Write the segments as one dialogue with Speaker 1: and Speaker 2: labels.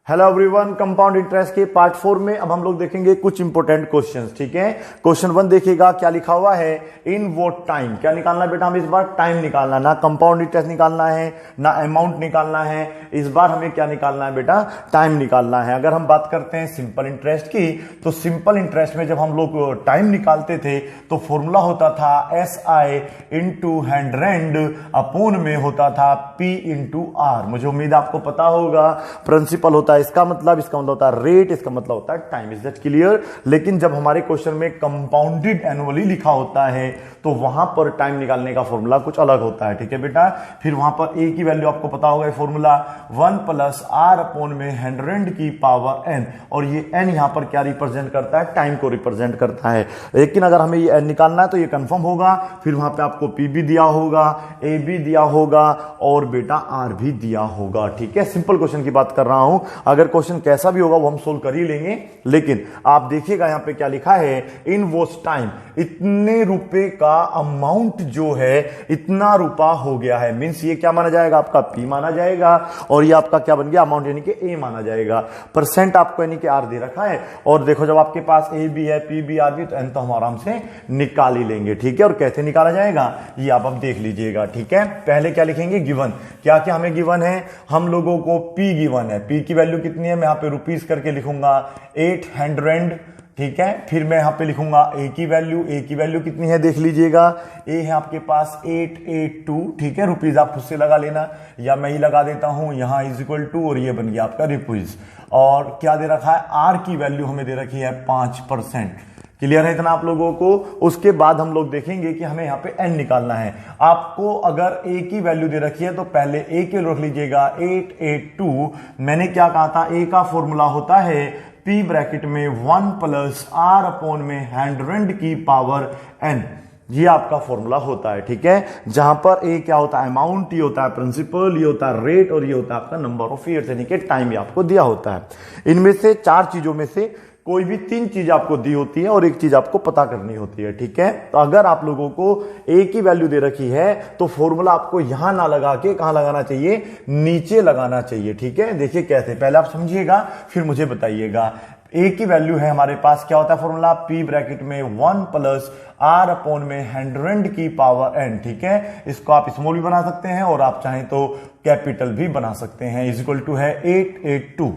Speaker 1: Hello everyone, compound interest के part 4 में अब हम लोग देखेंगे कुछ इंपोर्टेंट क्वेश्चंस। ठीक है, क्वेश्चन 1 देखिएगा क्या लिखा हुआ है। इन व्हाट टाइम, क्या निकालना बेटा, हम इस बार टाइम निकालना, ना कंपाउंड इंटरेस्ट निकालना है ना अमाउंट निकालना है। इस बार हमें क्या निकालना है बेटा, टाइम निकालना है। अगर हम बात करते हैं सिंपल इंटरेस्ट की, तो सिंपल इंटरेस्ट में जब हम लोग टाइम निकालते थे तो फॉर्मूला होता था SI इंटू 100 अपोन में होता था P इंटू R। मुझे उम्मीद आपको पता होगा प्रिंसिपल होता है इसका मतलब होता है रेट, इसका मतलब होता है टाइम। Is that clear? लेकिन जब हमारे क्वेश्चन में कंपाउंडेड एनुअली लिखा होता है तो वहां पर टाइम निकालने का फॉर्मूला कुछ अलग होता है। ठीक है बेटा, फिर वहां पर ए की वैल्यू आपको पता होगा, फॉर्मूला 1 प्लस R अपोन में 100 की पावर n, और ये n यहां पर क्या रिप्रेजेंट करता है, टाइम को रिप्रेजेंट करता है। लेकिन अगर हमें ये n निकालना है तो ये कंफर्म होगा, फिर वहां पे आपको P भी दिया होगा, A भी दिया होगा और बेटा R भी दिया होगा। ठीक है, सिंपल क्वेश्चन की बात कर रहा हूं। अगर क्वेश्चन कैसा भी होगा वो हम सोल्व कर ही लेंगे। लेकिन आप देखिएगा यहां पे क्या लिखा है, इन वॉच टाइम, इतने रुपए का अमाउंट जो है इतना रुपया हो गया है। मींस ये क्या माना जाएगा, आपका P माना जाएगा और ये आपका क्या बन गया, अमाउंट यानी कि A माना जाएगा। परसेंट आपको यानी कि R दे रखा है। और देखो जब आपके पास A भी है, P भी, R भी, तो N तो हम आराम से निकाल ही लेंगे। ठीक है, और कैसे निकाला जाएगा ये आप अब देख लीजिएगा। ठीक है, पहले क्या लिखेंगे, गिवन। क्या क्या हमें गिवन है, हम लोगों को P गिवन है। P की वैल्यू कितनी है, मैं यहां पे रुपीस करके लिखूंगा 800। ठीक है, फिर मैं यहां पे लिखूंगा A की वैल्यू कितनी है देख लीजिएगा। A है आपके पास 882। ठीक है, रुपीज आप खुद से लगा लेना या मैं ही लगा देता हूं, यहां इज इक्वल टू, और ये बन गया आपका रुपीज। और क्या दे रखा है, R की वैल्यू हमें दे रखी है 5%। क्लियर है इतना आप लोगों को? उसके बाद हम लोग देखेंगे कि हमें यहां पे n निकालना है। आपको अगर A की वैल्यू दे रखी है तो पहले A के रख लीजिएगा 882। मैंने क्या कहा था, A का फॉर्मूला होता है P ब्रैकेट में 1 प्लस R अपोन में 100 की पावर n। ये आपका फॉर्मूला होता है। ठीक है, जहां पर A क्या होता है, अमाउंट, ये होता है प्रिंसिपल, ये होता है रेट, और ये होता है आपका नंबर ऑफ ईयर्स यानी कि टाइम ये आपको दिया होता है। इनमें से 4 चीजों में से कोई भी 3 चीज आपको दी होती है और एक चीज आपको पता करनी होती है। ठीक है, तो अगर आप लोगों को A की वैल्यू दे रखी है तो फॉर्मूला आपको यहां ना लगा के कहां लगाना चाहिए, नीचे लगाना चाहिए। ठीक है, देखिए कैसे, पहले आप समझिएगा फिर मुझे बताइएगा। A की वैल्यू है हमारे पास, क्या होता है फॉर्मूला, P ब्रैकेट में 1 प्लस R अपोन में 100 की पावर n। ठीक है, इसको आप स्मॉल भी बना सकते हैं और आप चाहें तो कैपिटल भी बना सकते हैं। इज इक्वल टू है 882।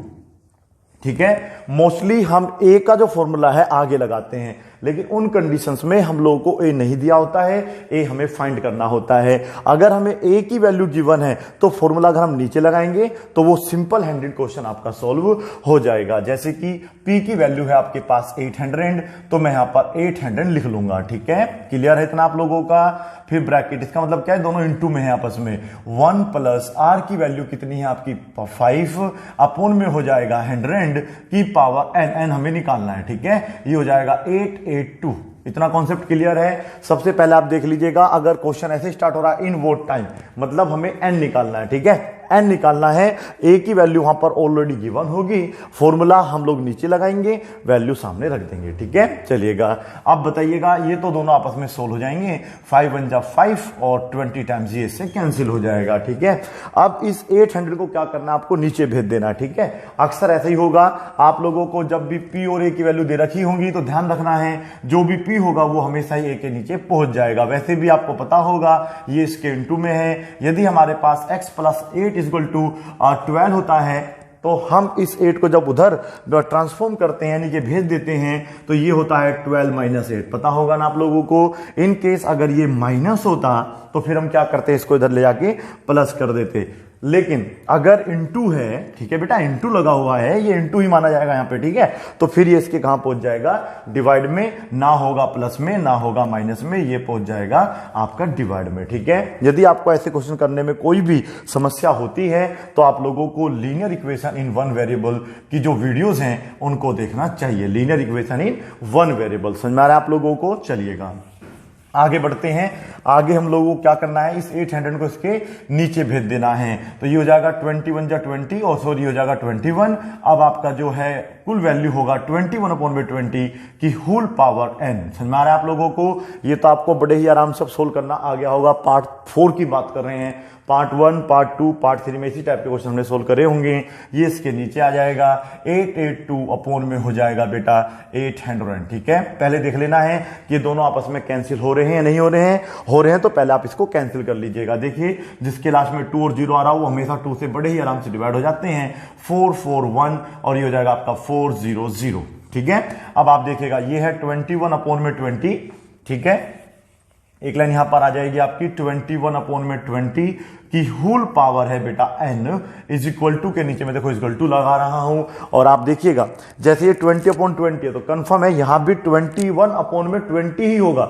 Speaker 1: ठीक है, मोस्टली हम A का जो फॉर्मूला है आगे लगाते हैं, लेकिन उन कंडीशंस में हम लोगों को A नहीं दिया होता है, A हमें फाइंड करना होता है। अगर हमें A की वैल्यू गिवन है तो फॉर्मूला अगर हम नीचे लगाएंगे तो वो सिंपल हैंडेड क्वेश्चन आपका सॉल्व हो जाएगा। जैसे कि P की वैल्यू है आपके पास 800, तो मैं यहां पर 800 लिख लूंगा। ठीक है, क्लियर है इतना आप लोगों का? फिर ब्रैकेट, इसका मतलब क्या है, दोनों इंटू में है आपस में। 1 प्लस R की वैल्यू कितनी है आपकी 5 अपोन में हो जाएगा 100 की पावर n हमें निकालना है। ठीक है, ये हो जाएगा 882। इतना कॉन्सेप्ट क्लियर है? सबसे पहले आप देख लीजिएगा, अगर क्वेश्चन ऐसे स्टार्ट हो रहा है इन वोट टाइम, मतलब हमें n निकालना है। ठीक है, n निकालना है, A की वैल्यू वहां पर ऑलरेडी गिवन होगी, फॉर्मूला हम लोग नीचे लगाएंगे, वैल्यू सामने रख देंगे। ठीक है, चलिएगा अब बताइएगा, ये तो दोनों आपस में सोल्व हो जाएंगे। 5 1 जा 5 और 20 टाइम्स ये इससे कैंसिल हो जाएगा। ठीक है, अब इस 800 को क्या करना है, आपको नीचे भेज देना। ठीक है, अक्सर ऐसा ही होगा आप लोगों को, जब भी P और A की वैल्यू दे रखी होंगी तो ध्यान रखना है जो भी P होगा वो हमेशा ही A के नीचे पहुंच जाएगा। वैसे भी आपको पता होगा ये इसके इनटू में है। यदि हमारे पास x प्लस 8 इक्वल टू 12 होता है तो हम इस 8 को जब उधर ट्रांसफॉर्म करते हैं यानी कि भेज देते हैं तो ये होता है 12 माइनस 8। पता होगा ना आप लोगों को? इन केस अगर ये माइनस होता तो फिर हम क्या करते, इसको इधर ले जाके प्लस कर देते। लेकिन अगर इंटू है, ठीक है बेटा, इंटू लगा हुआ है, ये इंटू ही माना जाएगा यहां पे। ठीक है, तो फिर ये इसके कहां पहुंच जाएगा, डिवाइड में, ना होगा प्लस में ना होगा माइनस में, ये पहुंच जाएगा आपका डिवाइड में। ठीक है, यदि आपको ऐसे क्वेश्चन करने में कोई भी समस्या होती है तो आप लोगों को लीनियर इक्वेशन इन 1 वेरिएबल की जो वीडियोस हैं उनको देखना चाहिए। लीनियर इक्वेशन इन 1 वेरिएबल, समझ में आ रहा है आप लोगों को? चलिएगा आगे बढ़ते हैं। आगे हम लोगों को क्या करना है, इस 800 को इसके नीचे भेज देना है। तो ये हो जाएगा 21 जा 20 और सॉरी हो जाएगा 21। अब आपका जो है कुल वैल्यू होगा 21/20 की होल पावर n। समझ में आ रहा है आप लोगों को? ये तो आपको बड़े ही आराम से सोल्व करना आ गया होगा। पार्ट 4 की बात कर रहे हैं, पार्ट 1, पार्ट 2, पार्ट 3 में इसी टाइप के क्वेश्चन हमने सोल्व करे होंगे। ये इसके नीचे आ जाएगा 882 अपॉन में हो जाएगा बेटा 800। ठीक है, पहले देख लेना है कि ये दोनों आपस में कैंसिल हो रहे हैं या नहीं हो रहे हैं। हो रहे हैं तो पहले आप इसको कैंसिल कर लीजिएगा। देखिए जिसके लास्ट में 2 और 0 आ रहा हो वो हमेशा 2 से बड़े ही आराम से डिवाइड हो जाते हैं। 4 4 1 और ये हो जाएगा आपका 4 0 0। ठीक है, अब आप देखिएगा ये है 21/20। ठीक है, एक लाइन यहां पर आ जाएगी आपकी 21/20 की होल पावर है बेटा n इज इक्वल टू के नीचे में देखो इक्वल टू लगा रहा हूं। और आप देखिएगा जैसे ये 20/20 है तो कंफर्म है यहां भी 21/20 ही होगा।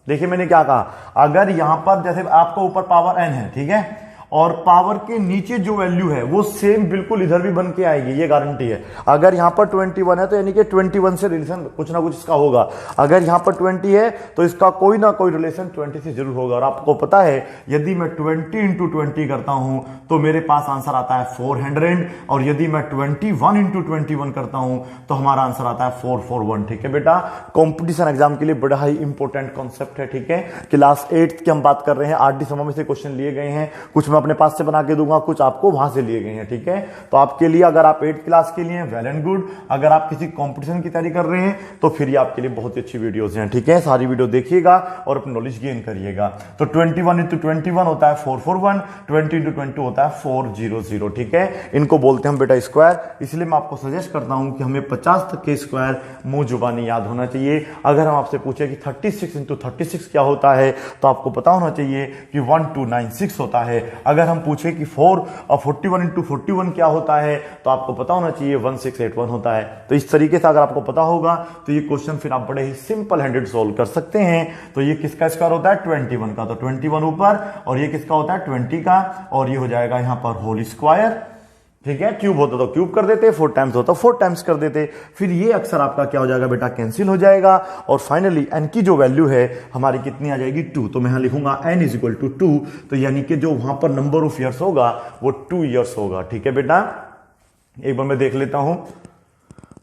Speaker 1: देखिए मैंने क्या कहा, अगर यहां पर जैसे आपको ऊपर पावर n है, ठीक है, और पावर के नीचे जो वैल्यू है वो सेम बिल्कुल इधर भी बन के आएगी, ये गारंटी है। अगर यहां पर 21 है तो यानी कि 21 से रिलेशन कुछ ना कुछ इसका होगा। अगर यहां पर 20 है तो इसका कोई ना कोई रिलेशन 20 से जरूर होगा। और आपको पता है यदि मैं 20 × 20 करता हूं तो मेरे पास आंसर आता है 400, और यदि मैं 21 × 21 करता हूं तो हमारा आंसर आता है 441। ठीक है बेटा, कॉम्पिटिशन एग्जाम के लिए बड़ा ही इंपॉर्टेंट कॉन्सेप्ट है। ठीक है, क्लास 8 की हम बात कर रहे हैं, आरडी समा में से क्वेश्चन लिए गए हैं, कुछ अपने पास से बना के दूंगा, कुछ आपको वहां से लिए गए हैं। ठीक है, तो आपके लिए अगर आप 8th क्लास के लिए वेल एंड गुड, अगर आप किसी कंपटीशन की तैयारी कर रहे हैं तो फिर ये आपके लिए बहुत ही अच्छी वीडियोस हैं। ठीक है, सारी वीडियो देखिएगा और अपनी नॉलेज गेन करिएगा। तो 21 × 21 होता है 441, 20 × 20 होता है 400। ठीक है, इनको बोलते हैं हम बेटा स्क्वायर, इसलिए मैं आपको सजेस्ट करता हूं कि हमें 50 तक के स्क्वायर मुंह जुबानी याद होना चाहिए। अगर हम आपसे पूछे कि 36 × 36 क्या होता है तो आपको पता होना चाहिए कि 1296 होता है। अगर हम पूछे कि 41 × 41 क्या होता है तो आपको पता होना चाहिए 1681 होता है। तो इस तरीके से अगर आपको पता होगा तो ये क्वेश्चन फिर आप बड़े ही सिंपल हैंडेड सोल्व कर सकते हैं। तो ये किसका स्क्वायर होता है 21 का, तो 21 ऊपर, और ये किसका होता है 20 का, और ये हो जाएगा यहां पर होल स्क्वायर। ठीक है, क्यूब होता तो क्यूब कर देते, 4 टाइम्स होता 4 टाइम्स कर देते, फिर ये अक्सर आपका क्या हो जाएगा बेटा कैंसिल हो जाएगा। और फाइनली n की जो वैल्यू है हमारी कितनी आ जाएगी 2। तो मैं यहां लिखूंगा n = 2, तो यानी कि जो वहां पर नंबर ऑफ ईयर्स होगा वो 2 ईयर्स होगा। ठीक है बेटा, एक बार मैं देख लेता हूं।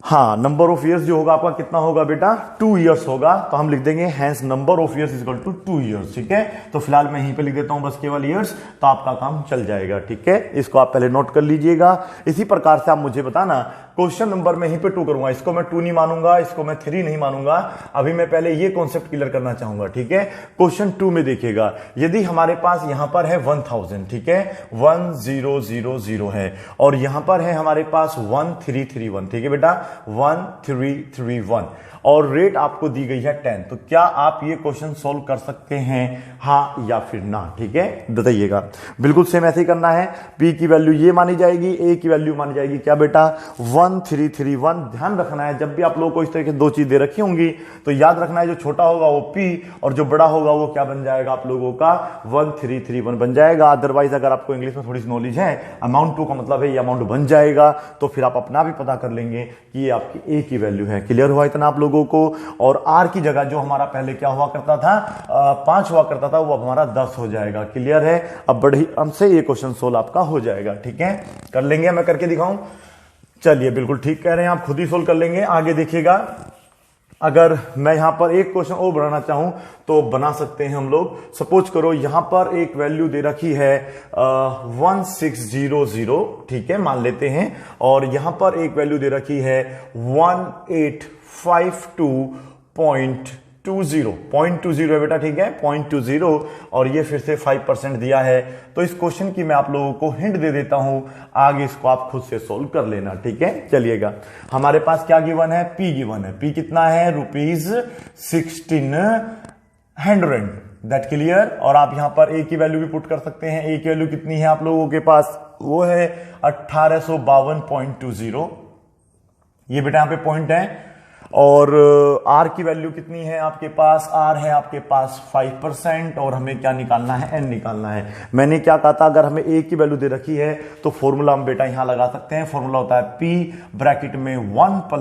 Speaker 1: हाँ, नंबर ऑफ ईयर्स जो होगा आपका कितना होगा बेटा 2 ईयर्स होगा। तो हम लिख देंगे hence number of years = 2 years. ठीक है, तो फिलहाल मैं यहीं पे लिख देता हूं बस केवल ईयर्स, तो आपका काम चल जाएगा। ठीक है, इसको आप पहले नोट कर लीजिएगा। इसी प्रकार से आप मुझे बताना क्वेश्चन नंबर में यहीं पे 2 करूंगा, इसको मैं 2 नहीं मानूंगा, इसको मैं 3 नहीं मानूंगा। अभी मैं पहले ये कॉन्सेप्ट क्लियर करना चाहूंगा। ठीक है, क्वेश्चन 2 में देखिएगा, यदि हमारे पास यहां पर है 1000, ठीक है 1000 है, और यहां पर है हमारे पास 1331। ठीक है बेटा 1331, और रेट आपको दी गई है 10। तो क्या आप ये क्वेश्चन सोल्व कर सकते हैं, हाँ या फिर ना? ठीक है, बताइएगा। बिल्कुल सेम ऐसे ही करना है। P की वैल्यू ये मानी जाएगी, A की वैल्यू मानी जाएगी क्या बेटा 1331। ध्यान रखना है जब भी आप लोगों को इस तरह की 2 चीज दे रखी होंगी तो याद रखना है जो छोटा होगा वो P और जो बड़ा होगा वो क्या बन जाएगा आप लोगों का 1331 बन जाएगा। अदरवाइज अगर आपको इंग्लिश में थोड़ी सी नॉलेज है, अमाउंट 2 का मतलब है ये अमाउंट बन जाएगा, तो फिर आप अपना भी पता कर लेंगे कि ये आपकी A की वैल्यू है। क्लियर हुआ इतना आप लोगों को? और R की जगह जो हमारा पहले क्या हुआ करता था 5 हुआ करता था, वो अब हमारा 10 हो जाएगा। क्लियर है? अब बड़े ही हमसे ये क्वेश्चन सोल्व आपका हो जाएगा। ठीक है, कर लेंगे, मैं करके दिखाऊं? चलिए, बिल्कुल ठीक कह रहे हैं आप, खुद ही सोल्व कर लेंगे। आगे देखिएगा, अगर मैं यहां पर एक क्वेश्चन और बनाना चाहूं तो बना सकते हैं हम लोग। सपोज करो यहां पर एक वैल्यू दे रखी है 1600, ठीक है मान लेते हैं, और यहां पर एक वैल्यू दे रखी है 1852.20 है बेटा। ठीक है 0.20, और ये फिर से 5% दिया है। तो इस क्वेश्चन की मैं आप लोगों को हिंट दे देता हूं, आगे इसको आप खुद से सोल्व कर लेना। ठीक है, चलिएगा, हमारे पास क्या गिवन है, P गिवन है। P कितना है ₹1600। That clear? और आप यहां पर A की वैल्यू भी पुट कर सकते हैं। A की वैल्यू कितनी है आप लोगों के पास, वो है 1852.20। ये बेटा यहां पे पॉइंट है। और R की वैल्यू कितनी है आपके पास, R है आपके पास 5%, और हमें क्या निकालना है, N निकालना है। मैंने क्या कहा था, अगर हमें A की वैल्यू दे रखी है तो फॉर्मूला हम बेटा यहां लगा सकते हैं। फॉर्मूला होता है P ब्रैकेट में 1 +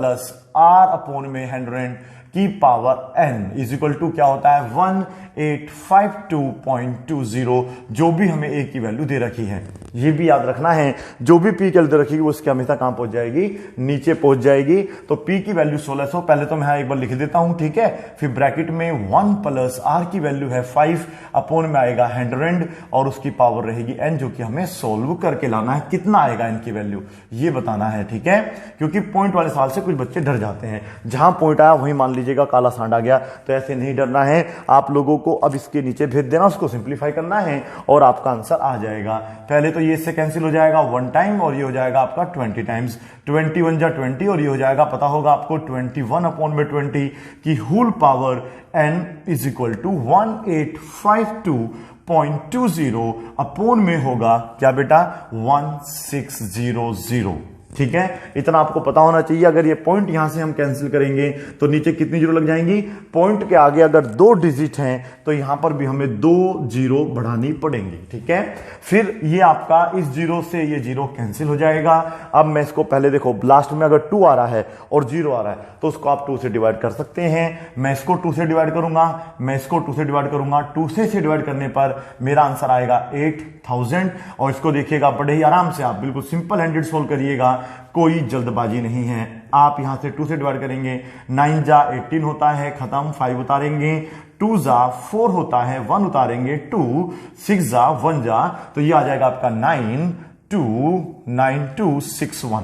Speaker 1: R/100 की पावर n = क्या होता है 1852.20, जो भी हमें A की वैल्यू दे रखी है। ये भी याद रखना है, जो भी पी की वैल्यू रखेगी वो उसके हमेशा कहां पहुंच जाएगी, नीचे पहुंच जाएगी। तो पी की वैल्यू 1600, पहले तो मैं यहां एक बार लिख देता हूं, ठीक है। फिर ब्रैकेट में 1 प्लस आर की वैल्यू है 5 अपॉन में आएगा 100 और उसकी पावर रहेगी n, जो कि हमें सोल्व करके लाना है। कितना आएगा n की वैल्यू ये बताना है, ठीक है। क्योंकि पॉइंट वाले सवाल से कुछ बच्चे डर जाते हैं, जहां पॉइंट आया वहीं मान लीजिएगा काला सांड आ गया, तो ऐसे नहीं डरना है। आप लोगों को अब इसके नीचे भेज देना, उसको सिंप्लीफाई करना है और आपका आंसर आ जाएगा। पहले तो ये इससे कैंसिल हो जाएगा 1 टाइम और ये हो जाएगा आपका 20 टाइम्स, 21 जा 20 और ये हो जाएगा, पता होगा आपको 21 अपॉन में 20 की whole power n is equal to 1852.20 upon में होगा क्या बेटा 1600, ठीक है। इतना आपको पता होना चाहिए। अगर ये पॉइंट यहां से हम कैंसिल करेंगे तो नीचे कितनी जीरो लग जाएंगी, पॉइंट के आगे अगर 2 डिजिट हैं तो यहां पर भी हमें 2 जीरो बढ़ानी पड़ेंगी, ठीक है। फिर ये आपका इस जीरो से ये जीरो कैंसिल हो जाएगा। अब मैं इसको पहले देखो, लास्ट में अगर 2 आ रहा है और 0 आ रहा है तो उसको आप 2 से डिवाइड कर सकते हैं। मैं इसको 2 से डिवाइड करूंगा, मैं इसको 2 से डिवाइड करूंगा, 2 से डिवाइड करने पर मेरा आंसर आएगा 8000। और इसको देखिएगा बड़े ही आराम से, आप बिल्कुल सिंपल हैंडेड सोल्व करिएगा, कोई जल्दबाजी नहीं है। आप यहां से 2 से डिवाइड करेंगे, 9 जा 18 होता है, खत्म, 5 उतारेंगे, 2 जा 4 होता है, 1 उतारेंगे, 2, 6 जा 1 जा, तो ये आ जाएगा आपका 929261।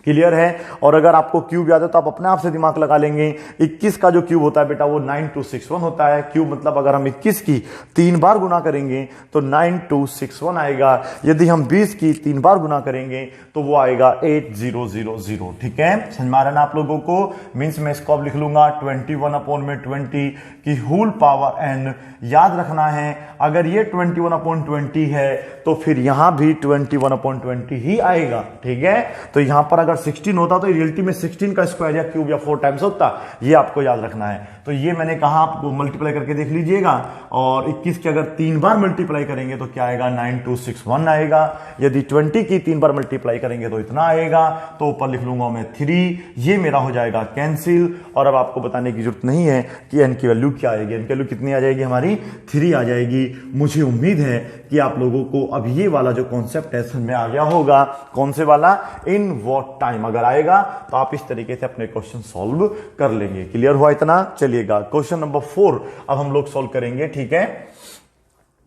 Speaker 1: क्लियर है। और अगर आपको क्यूब याद है तो आप अपने आप से दिमाग लगा लेंगे। 21 का जो क्यूब होता है बेटा वो 9261 होता है। क्यूब मतलब अगर हम 21 की 3 बार गुना करेंगे तो 9261 आएगा। यदि हम 20 की 3 बार गुना करेंगे तो वो आएगा 8000, ठीक है। समझ में आ रहा है ना आप लोगों को। मींस मैं इसको अब लिख लूंगा 21 अपॉन में 20 की होल पावर n। याद रखना है अगर ये 21 अपॉन 20 है तो फिर यहां भी 21 अपॉन 20 ही आएगा, ठीक है। तो यहां पर अगर 16 होता तो रियलिटी में 16 का स्क्वायर या क्यूब या 4 टाइम्स होता, ये आपको याद रखना है। तो ये मैंने कहा आपको मल्टीप्लाई करके देख लीजिएगा। और 21 की अगर 3 बार मल्टीप्लाई करेंगे तो क्या आएगा 9261 आएगा। यदि 20 की 3 बार मल्टीप्लाई करेंगे तो इतना आएगा। तो ऊपर लिख लूंगा मैं 3, ये मेरा हो जाएगा कैंसिल। और अब आपको बताने की जरूरत नहीं है कि n की वैल्यू क्या आएगी। n की वैल्यू कितनी आ जाएगी हमारी 3 आ जाएगी। मुझे उम्मीद है कि आप लोगों को अब ये वाला जो कॉन्सेप्ट है समझ में आ गया होगा। कौन से वाला, इन व्हाट टाइम अगर आएगा तो आप इस तरीके से अपने क्वेश्चन सॉल्व कर लेंगे। क्लियर हुआ इतना। चलिएगा क्वेश्चन नंबर 4 अब हम लोग सॉल्व करेंगे, ठीक है।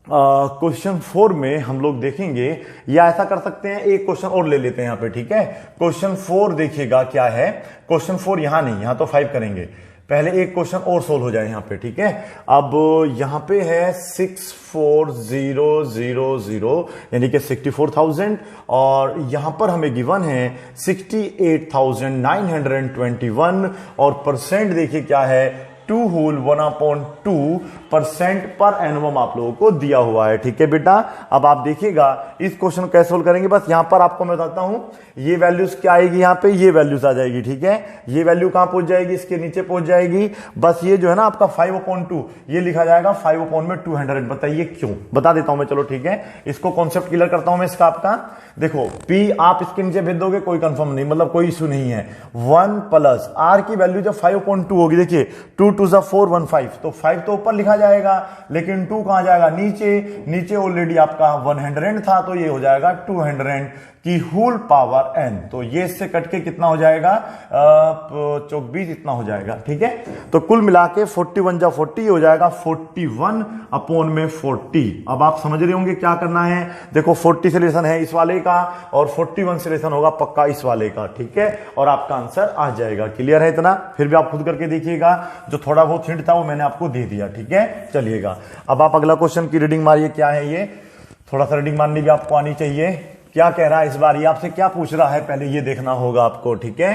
Speaker 1: क्वेश्चन 4 में हम लोग देखेंगे, या ऐसा कर सकते हैं एक क्वेश्चन और ले लेते हैं यहां पे, ठीक है। क्वेश्चन 4 देखिएगा क्या है। क्वेश्चन 4 यहां नहीं, यहां तो 5 करेंगे। पहले एक क्वेश्चन और सोल्व हो जाए यहां पे, ठीक है। अब यहां पे है 64000 यानी कि 64,000 और यहां पर हमें गिवन है 68,921 और परसेंट देखिए क्या है 2 होल 1/2% पर एनवम आप लोगों को दिया हुआ है, ठीक है बेटा। अब आप देखिएगा इस क्वेश्चन को कैसे सोल्व करेंगे। बस यहां पर आपको मैं बताता हूं ये वैल्यूज क्या आएगी, यहां पे ये वैल्यूज आ जाएगी, ठीक है। ये वैल्यू कहां पहुंच जाएगी, इसके नीचे पहुंच जाएगी। बस ये जो है ना आपका 5/2 ये लिखा जाएगा 5/200। बताइए क्यों, बता देता हूं मैं, चलो ठीक है। इसको कॉन्सेप्ट क्लियर करता हूं मैं इसका। आपका देखो P आप इसके नीचे भेज दोगे, कोई कंफर्म नहीं, मतलब कोई इशू नहीं है। 1 प्लस R की वैल्यू जब 5/2 होगी, देखिए 2 2 4 1 5, तो 5 तो ऊपर लिखा जाएगा लेकिन 2 कहां जाएगा, नीचे। नीचे ऑलरेडी आपका 100 था तो ये हो जाएगा 200 की होल पावर n। तो ये इससे कट के कितना हो जाएगा 24 इतना हो जाएगा, ठीक है। तो कुल मिला के 41 जा 40 हो जाएगा 41 अपॉन में 40। अब आप समझ रहे होंगे क्या करना है। देखो 40 से रिलेशन है इस वाले का और 41 से रिलेशन होगा पक्का इस वाले का, ठीक है। और आपका आंसर आ जाएगा। क्लियर है इतना। फिर भी आप खुद करके देखिएगा, जो थोड़ा बहुत हिंट था वो मैंने आपको दे दिया, ठीक है। चलिएगा अब आप अगला क्वेश्चन की रीडिंग मारिए। क्या है ये, थोड़ा सा रीडिंग मारनी भी आपको आनी चाहिए। क्या कह रहा है इस बार, ये आपसे क्या पूछ रहा है पहले ये देखना होगा आपको, ठीक है।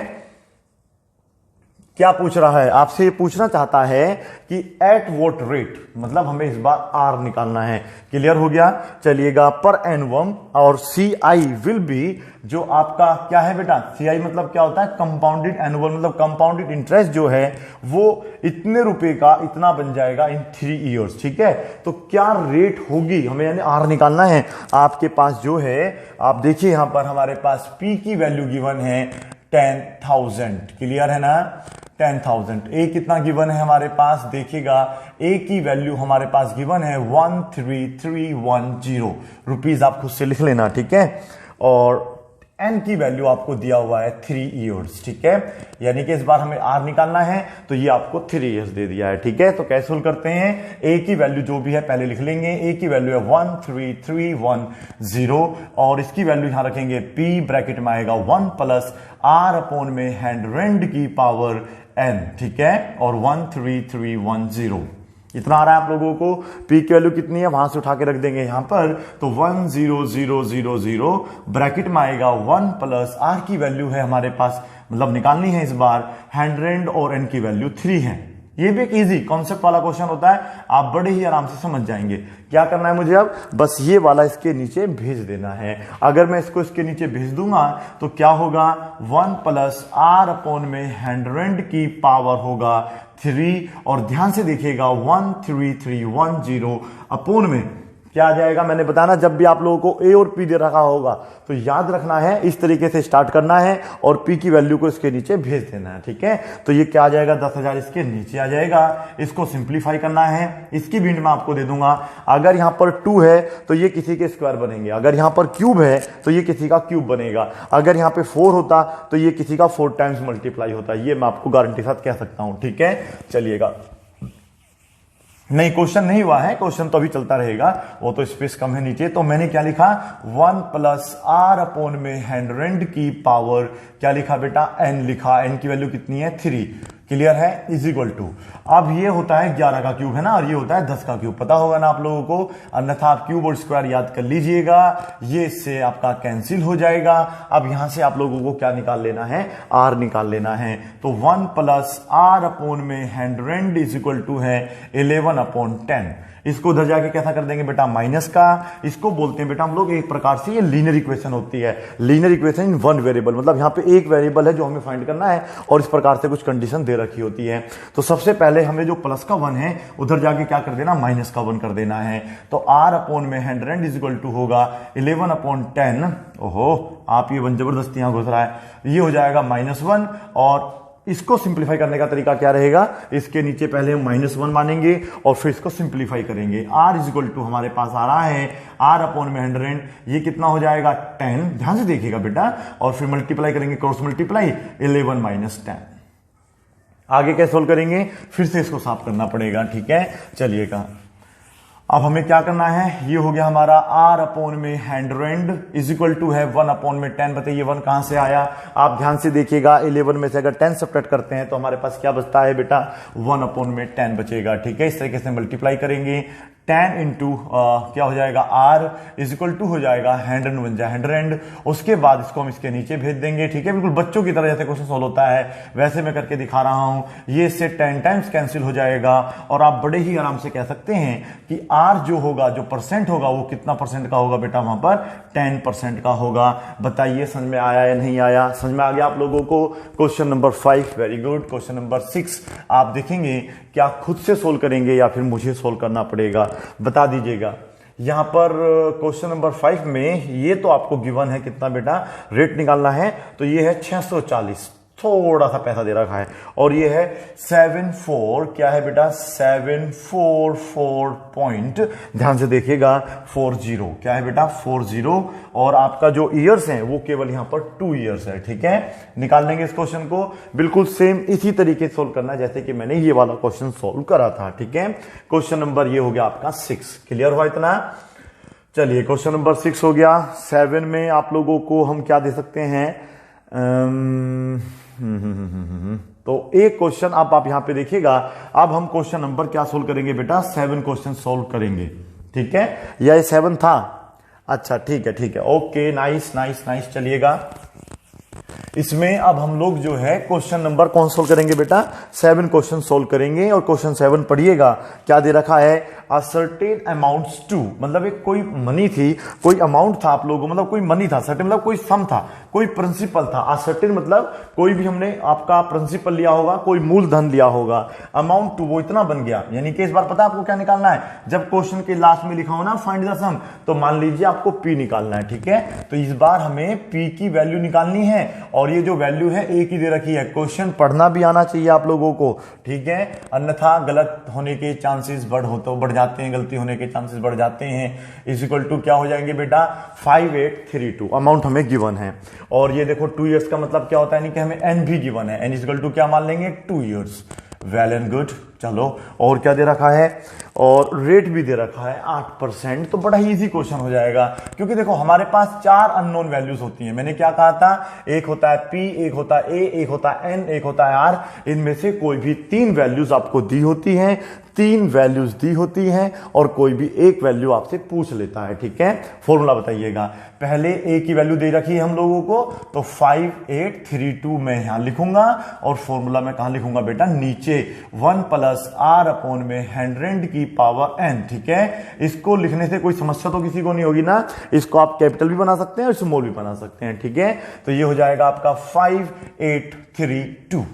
Speaker 1: क्या पूछ रहा है आपसे, ये पूछना चाहता है कि एट व्हाट रेट, मतलब हमें इस बार आर निकालना है। क्लियर हो गया। चलिएगा पर एनवम और CI विल बी, जो आपका क्या है बेटा, CI मतलब क्या होता है, कंपाउंडेड एनुअल, मतलब कंपाउंडेड इंटरेस्ट जो है वो इतने रुपए का इतना बन जाएगा इन 3 ईयर्स, ठीक है। तो क्या रेट होगी, हमें यानी आर निकालना है। आपके पास जो है आप देखिए यहां पर हमारे पास P की वैल्यू गिवन है 10,000। क्लियर है ना। 10,000। ए कितना गिवन है हमारे पास, देखिएगा ए की वैल्यू हमारे पास गिवन है 13310 रुपीज, आप खुद से लिख लेना, ठीक है। और एन की वैल्यू आपको दिया हुआ है 3 ईयर्स, ठीक है। यानी कि इस बार हमें आर निकालना है तो ये आपको 3 ईयर्स दे दिया है, ठीक है। तो कैसे सोल्व करते हैं, ए की वैल्यू जो भी है पहले लिख लेंगे। ए की वैल्यू है 13310 और इसकी वैल्यू यहां रखेंगे, पी ब्रैकेट में आएगा 1 प्लस आर अपॉन में हैंड रेंड की पावर एन, ठीक है। और 13310 इतना आ रहा है आप लोगों को। पी की वैल्यू कितनी है वहां से उठा के रख देंगे यहां पर, तो 10000 ब्रैकेट में आएगा 1 प्लस आर की वैल्यू है हमारे पास, मतलब निकालनी है इस बार, हैंड और एन की वैल्यू 3 है। ये भी एक इजी कॉन्सेप्ट वाला क्वेश्चन होता है, आप बड़े ही आराम से समझ जाएंगे। क्या करना है मुझे अब, बस ये वाला इसके नीचे भेज देना है। अगर मैं इसको इसके नीचे भेज दूंगा तो क्या होगा, 1 प्लस आर अपॉन में हैंड की पावर होगा 3, और ध्यान से देखिएगा 13310 अपॉन में क्या आ जाएगा। मैंने बताया जब भी आप लोगों को ए और पी दे रखा होगा तो याद रखना है, इस तरीके से स्टार्ट करना है और पी की वैल्यू को इसके नीचे भेज देना है, ठीक है। तो ये क्या आ जाएगा, 10,000 इसके नीचे आ जाएगा। इसको सिंप्लीफाई करना है, इसकी भी मैं आपको दे दूंगा। अगर यहां पर 2 है तो ये किसी के स्क्वायर बनेंगे, अगर यहां पर क्यूब है तो ये किसी का क्यूब बनेगा, अगर यहां पे 4 होता तो ये किसी का 4 टाइम्स मल्टीप्लाई होता। ये मैं आपको गारंटी साथ कह सकता हूं, ठीक है। चलिएगा, नहीं क्वेश्चन नहीं हुआ है, क्वेश्चन तो अभी चलता रहेगा, वो तो स्पेस कम है नीचे। तो मैंने क्या लिखा, 1 प्लस आर अपॉन में हैंड की पावर क्या लिखा बेटा, एन लिखा। एन की वैल्यू कितनी है, 3, क्लियर है, इज इक्वल टू। अब ये होता है 11 का क्यूब है ना, और ये होता है 10 का क्यूब, पता होगा ना आप लोगों को, अन्यथा आप क्यूब और स्क्वायर याद कर लीजिएगा, ये इससे आपका कैंसिल हो जाएगा। अब यहां से आप लोगों को क्या निकाल लेना है, आर निकाल लेना है। तो 1 प्लस आर अपॉन में हैंड इज इक्वल टू है 11/10। इसको उधर जाके कैसा कर देंगे बेटा, माइनस का। इसको बोलते हैं बेटा हम लोग एक प्रकार से, ये लीनियर इक्वेशन होती है, लीनियर इक्वेशन इन 1 वेरिएबल, मतलब यहां पे एक वेरिएबल है जो हमें फाइंड करना है और इस प्रकार से कुछ कंडीशन दे रखी होती है। तो सबसे पहले हमें जो प्लस का 1 है उधर जाके क्या कर देना, माइनस का 1 कर देना है। तो आर अपॉन में हैंड इज इक्वल टू होगा 11/10। ओहो, आप ये 1 जबरदस्ती यहां घुस रहा है, ये हो जाएगा -1। और इसको सिंप्लीफाई करने का तरीका क्या रहेगा, इसके नीचे पहले हम -1 मानेंगे और फिर इसको सिंप्लीफाई करेंगे। r इज इक्वल टू हमारे पास आ रहा है r अपॉन में 100, ये कितना हो जाएगा 10, ध्यान से देखिएगा बेटा, और फिर मल्टीप्लाई करेंगे, क्रॉस मल्टीप्लाई 11 - 10। आगे कैसे सोल्व करेंगे, फिर से इसको साफ करना पड़ेगा, ठीक है। चलिएगा, अब हमें क्या करना है, ये हो गया हमारा r अपॉन में हैंड इज इक्वल टू है 1 अपॉन में 10। बताइए 1 कहां से आया, आप ध्यान से देखिएगा, 11 में से अगर 10 सब्ट्रैक्ट करते हैं तो हमारे पास क्या बचता है बेटा, 1 अपॉन में 10 बचेगा, ठीक है। इस तरीके से मल्टीप्लाई करेंगे, 10 इंटू क्या हो जाएगा, r इज इक्वल टू हो जाएगा 100 बन जाए 100। उसके बाद इसको हम इसके नीचे भेज देंगे, ठीक है। बिल्कुल बच्चों की तरह जैसे क्वेश्चन सोल्व होता है वैसे मैं करके दिखा रहा हूं। ये इससे 10 टाइम्स कैंसिल हो जाएगा और आप बड़े ही आराम से कह सकते हैं कि r जो होगा, जो परसेंट होगा, वो कितना परसेंट का होगा बेटा, वहां पर 10% का होगा। बताइए समझ में आया या नहीं आया, समझ में आ गया आप लोगों को। Question number 5, very good. Question number 6 आप देखेंगे क्या खुद से सोल्व करेंगे या फिर मुझे सोल्व करना पड़ेगा, बता दीजिएगा। यहां पर क्वेश्चन नंबर 5 में ये तो आपको गिवन है कितना बेटा, रेट निकालना है, तो ये है 640, थोड़ा सा पैसा दे रखा है, और ये है 74, क्या है बेटा, 744 पॉइंट, ध्यान से देखिएगा 40, क्या है बेटा 40, और आपका जो ईयर्स है वो केवल यहां पर 2 ईयर्स है, ठीक है। निकाल लेंगे इस क्वेश्चन को, बिल्कुल सेम इसी तरीके से सोल्व करना है जैसे कि मैंने ये वाला क्वेश्चन सोल्व करा था, ठीक है। क्वेश्चन नंबर ये हो गया आपका 6, क्लियर हुआ इतना। चलिए क्वेश्चन नंबर 6 हो गया। 7 में आप लोगों को हम क्या दे सकते हैं, तो एक क्वेश्चन आप यहां पे देखिएगा। अब हम क्वेश्चन नंबर क्या सोल्व करेंगे बेटा, 7 क्वेश्चन सोल्व करेंगे, ठीक है। या ये 7 था, अच्छा ठीक है, ठीक है, ओके, नाइस नाइस नाइस। चलिएगा, इसमें अब हम लोग जो है क्वेश्चन नंबर कौन सोल्व करेंगे बेटा, 7 क्वेश्चन सोल्व करेंगे। और क्वेश्चन 7 पढ़िएगा, क्या दे रखा है, अ सर्टेन अमाउंट्स टू, मतलब एक कोई मनी थी, कोई अमाउंट था आप लोगों, मतलब कोई मनी था, सर्टेन मतलब कोई सम था, कोई प्रिंसिपल था, असर्टेन मतलब कोई भी हमने आपका प्रिंसिपल लिया होगा, कोई मूलधन लिया होगा, अमाउंट टू वो इतना बन गया। यानी कि इस बार पता है आपको क्या निकालना है, जब क्वेश्चन के लास्ट में लिखा हो ना फाइंड द सम, तो मान लीजिए आपको पी निकालना है, ठीक है। तो इस बार हमें पी की वैल्यू निकालनी है और ये जो वैल्यू है ए की दे रखी है। क्वेश्चन पढ़ना भी आना चाहिए आप लोगों को, ठीक है, अन्यथा गलत होने के चांसेस बढ़ जाते हैं, गलती होने के चांसेस बढ़ जाते हैं। इज इक्वल टू क्या हो जाएंगे बेटा 5832 अमाउंट हमें गिवन है। और ये देखो 2 इयर्स का मतलब क्या होता है, नहीं कि हमें एन भी गिवन है, एन इज इक्वल टू क्या मान लेंगे 2 इयर्स। Well and good. चलो और क्या दे रखा है, और रेट भी दे रखा है 8%। तो बड़ा ही इजी क्वेश्चन हो जाएगा, क्योंकि देखो हमारे पास 4 अननोन वैल्यूज होती हैं। मैंने क्या कहा था, एक होता है पी, एक होता है ए, एक होता है एन, एक होता है आर। इनमें से कोई भी 3 वैल्यूज आपको दी होती हैं, 3 वैल्यूज दी होती हैं और कोई भी एक वैल्यू आपसे पूछ लेता है, ठीक है। फॉर्मूला बताइएगा। पहले ए की वैल्यू दे रखी है हम लोगों को, तो 5832 मैं यहां लिखूंगा और फॉर्मूला में कहां लिखूंगा बेटा, नीचे 1 प्लस आर अपॉन में 100 की पावर एन, ठीक है। इसको लिखने से कोई समस्या तो किसी को नहीं होगी ना, इसको आप कैपिटल भी बना सकते हैं और स्मॉल भी बना सकते हैं, ठीक है। तो ये हो जाएगा आपका 5832।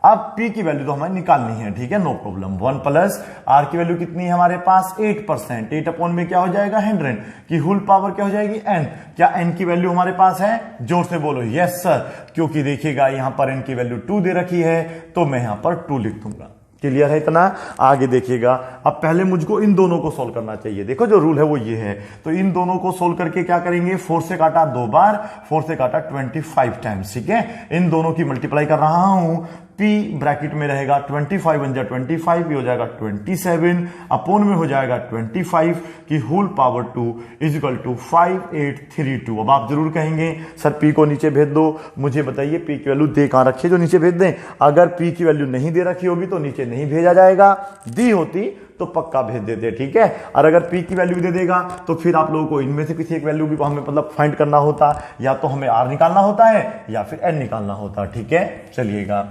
Speaker 1: अब P की वैल्यू तो हमें निकालनी है, ठीक है, नो प्रॉब्लम। 1 प्लस R की वैल्यू कितनी है हमारे पास 8%, 8 अपॉन में क्या हो जाएगा 100 की होल पावर क्या हो जाएगी n। क्या n की वैल्यू हमारे पास है, जोर से बोलो यस सर, क्योंकि देखिएगा यहां पर n की वैल्यू 2 दे रखी है, तो मैं यहां पर 2 लिख दूंगा। क्लियर है इतना, आगे देखिएगा। अब पहले मुझको इन दोनों को सोल्व करना चाहिए। देखो जो रूल है वो ये है, तो इन दोनों को सोल्व करके क्या करेंगे, 4 से काटा 2 बार, 4 से काटा 25 टाइम्स, ठीक है। इन दोनों की मल्टीप्लाई कर रहा हूं, P ब्रैकेट में रहेगा 25 बन जाए 25, ये हो जाएगा 27 अपॉन में हो जाएगा 25 की whole power 2 is equal to 5832। अब आप जरूर कहेंगे सर P को नीचे भेज दो, मुझे बताइए P की वैल्यू दे कहां रखी है जो नीचे भेज दें। अगर P की वैल्यू नहीं दे रखी होगी तो नीचे नहीं भेजा जाएगा, दी होती तो पक्का भेज देते, ठीक है। और अगर P की वैल्यू दे देगा तो फिर आप लोगों को इनमें से किसी एक वैल्यू भी हमें मतलब फाइंड करना होता, या तो हमें R निकालना होता है या फिर N निकालना होता, ठीक है। चलिएगा,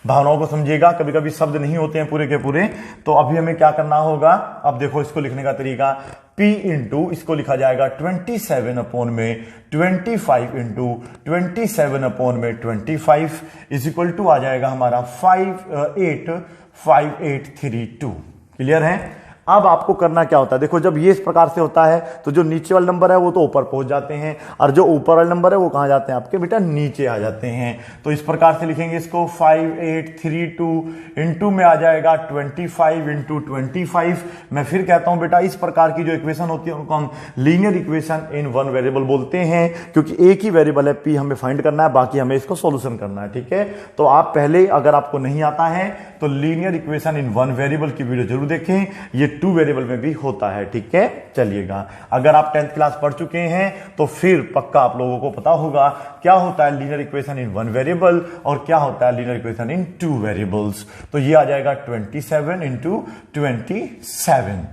Speaker 1: भावनाओं को समझिएगा, कभी कभी शब्द नहीं होते हैं पूरे के पूरे। तो अभी हमें क्या करना होगा, अब देखो इसको लिखने का तरीका, P इंटू इसको लिखा जाएगा 27 अपॉन में 25 इंटू 27 अपॉन में 25 इज इक्वल टू आ जाएगा हमारा 5852। क्लियर है। अब आपको करना क्या होता है, देखो जब ये इस प्रकार से होता है तो जो नीचे वाले नंबर है वो तो ऊपर पहुंच जाते हैं, और जो ऊपर वाले नंबर है वो कहां जाते हैं आपके बेटा, नीचे आ जाते हैं। तो इस प्रकार से लिखेंगे इसको 5832 इंटू में आ जाएगा 25 इंटू 25। मैं फिर कहता हूं बेटा, इस प्रकार की जो इक्वेशन होती है उनको हम linear equation in one variable बोलते हैं, क्योंकि एक ही वेरिएबल है P, हमें फाइंड करना है, बाकी हमें इसको सोल्यूशन करना है, ठीक है। तो आप पहले, अगर आपको नहीं आता है तो linear equation in one variable की वीडियो जरूर देखें, ये 2 वेरिएबल में भी होता है, ठीक है। चलिएगा, अगर आप 10th क्लास पढ़ चुके हैं तो फिर पक्का आप लोगों को पता होगा क्या होता है लीनियर इक्वेशन इन 1 वेरिएबल और क्या होता है लीनियर इक्वेशन इन 2 वेरिएबल्स। तो ये आ जाएगा 27 इंटू 27।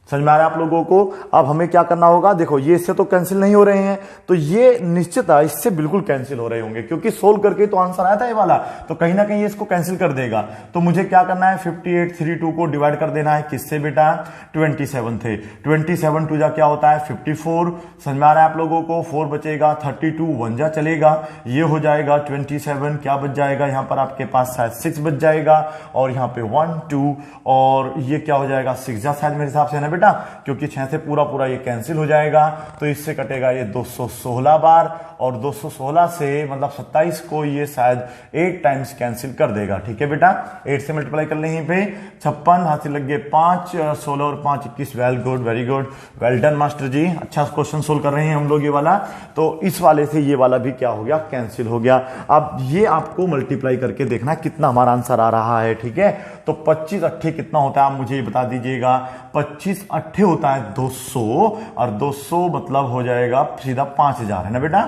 Speaker 1: समझ में आ रहा है आप लोगों को। अब हमें क्या करना होगा, देखो ये इससे तो कैंसिल नहीं हो रहे हैं, तो ये निश्चित है इससे बिल्कुल कैंसिल हो रहे होंगे, क्योंकि सोल्व करके तो आंसर आया था ये वाला, तो कहीं ना कहीं ये इसको कैंसिल कर देगा। तो मुझे क्या करना है, 5832 को डिवाइड कर देना है किससे बेटा, 27 थे, 27 टू जा क्या होता है 54। समझ में आ रहा है आप लोगों को, 4 बचेगा, 32 1 जा चलेगा, ये हो जाएगा 27, क्या बच जाएगा यहाँ पर आपके पास शायद 6 बच जाएगा, और यहाँ पे 1 2 और ये क्या हो जाएगा 6 जा शायद मेरे हिसाब से ना बेटा, क्योंकि 6 से पूरा पूरा ये कैंसिल हो जाएगा। तो इससे कटेगा ये 216 बार, और 216 से मतलब 27 को ये शायद 8 टाइम्स कैंसिल कर देगा, ठीक है बेटा। 8 से मल्टीप्लाई कर ले यहीं पे, 56 हाथ से लग गए 5, 16 और 5 21। Well good, very good, well done master ji, अच्छा क्वेश्चन सोल्व कर रहे हैं हम लोग ये वाला। तो इस वाले से ये वाला भी क्या हो गया, कैंसिल हो गया। अब ये आपको मल्टीप्लाई करके देखना कितना हमारा आंसर आ रहा है, ठीक है। तो 25 अट्ठे कितना होता है आप मुझे बता दीजिएगा। 25 अट्ठे होता है 200, और 200 मतलब हो जाएगा सीधा 5000 है ना बेटा।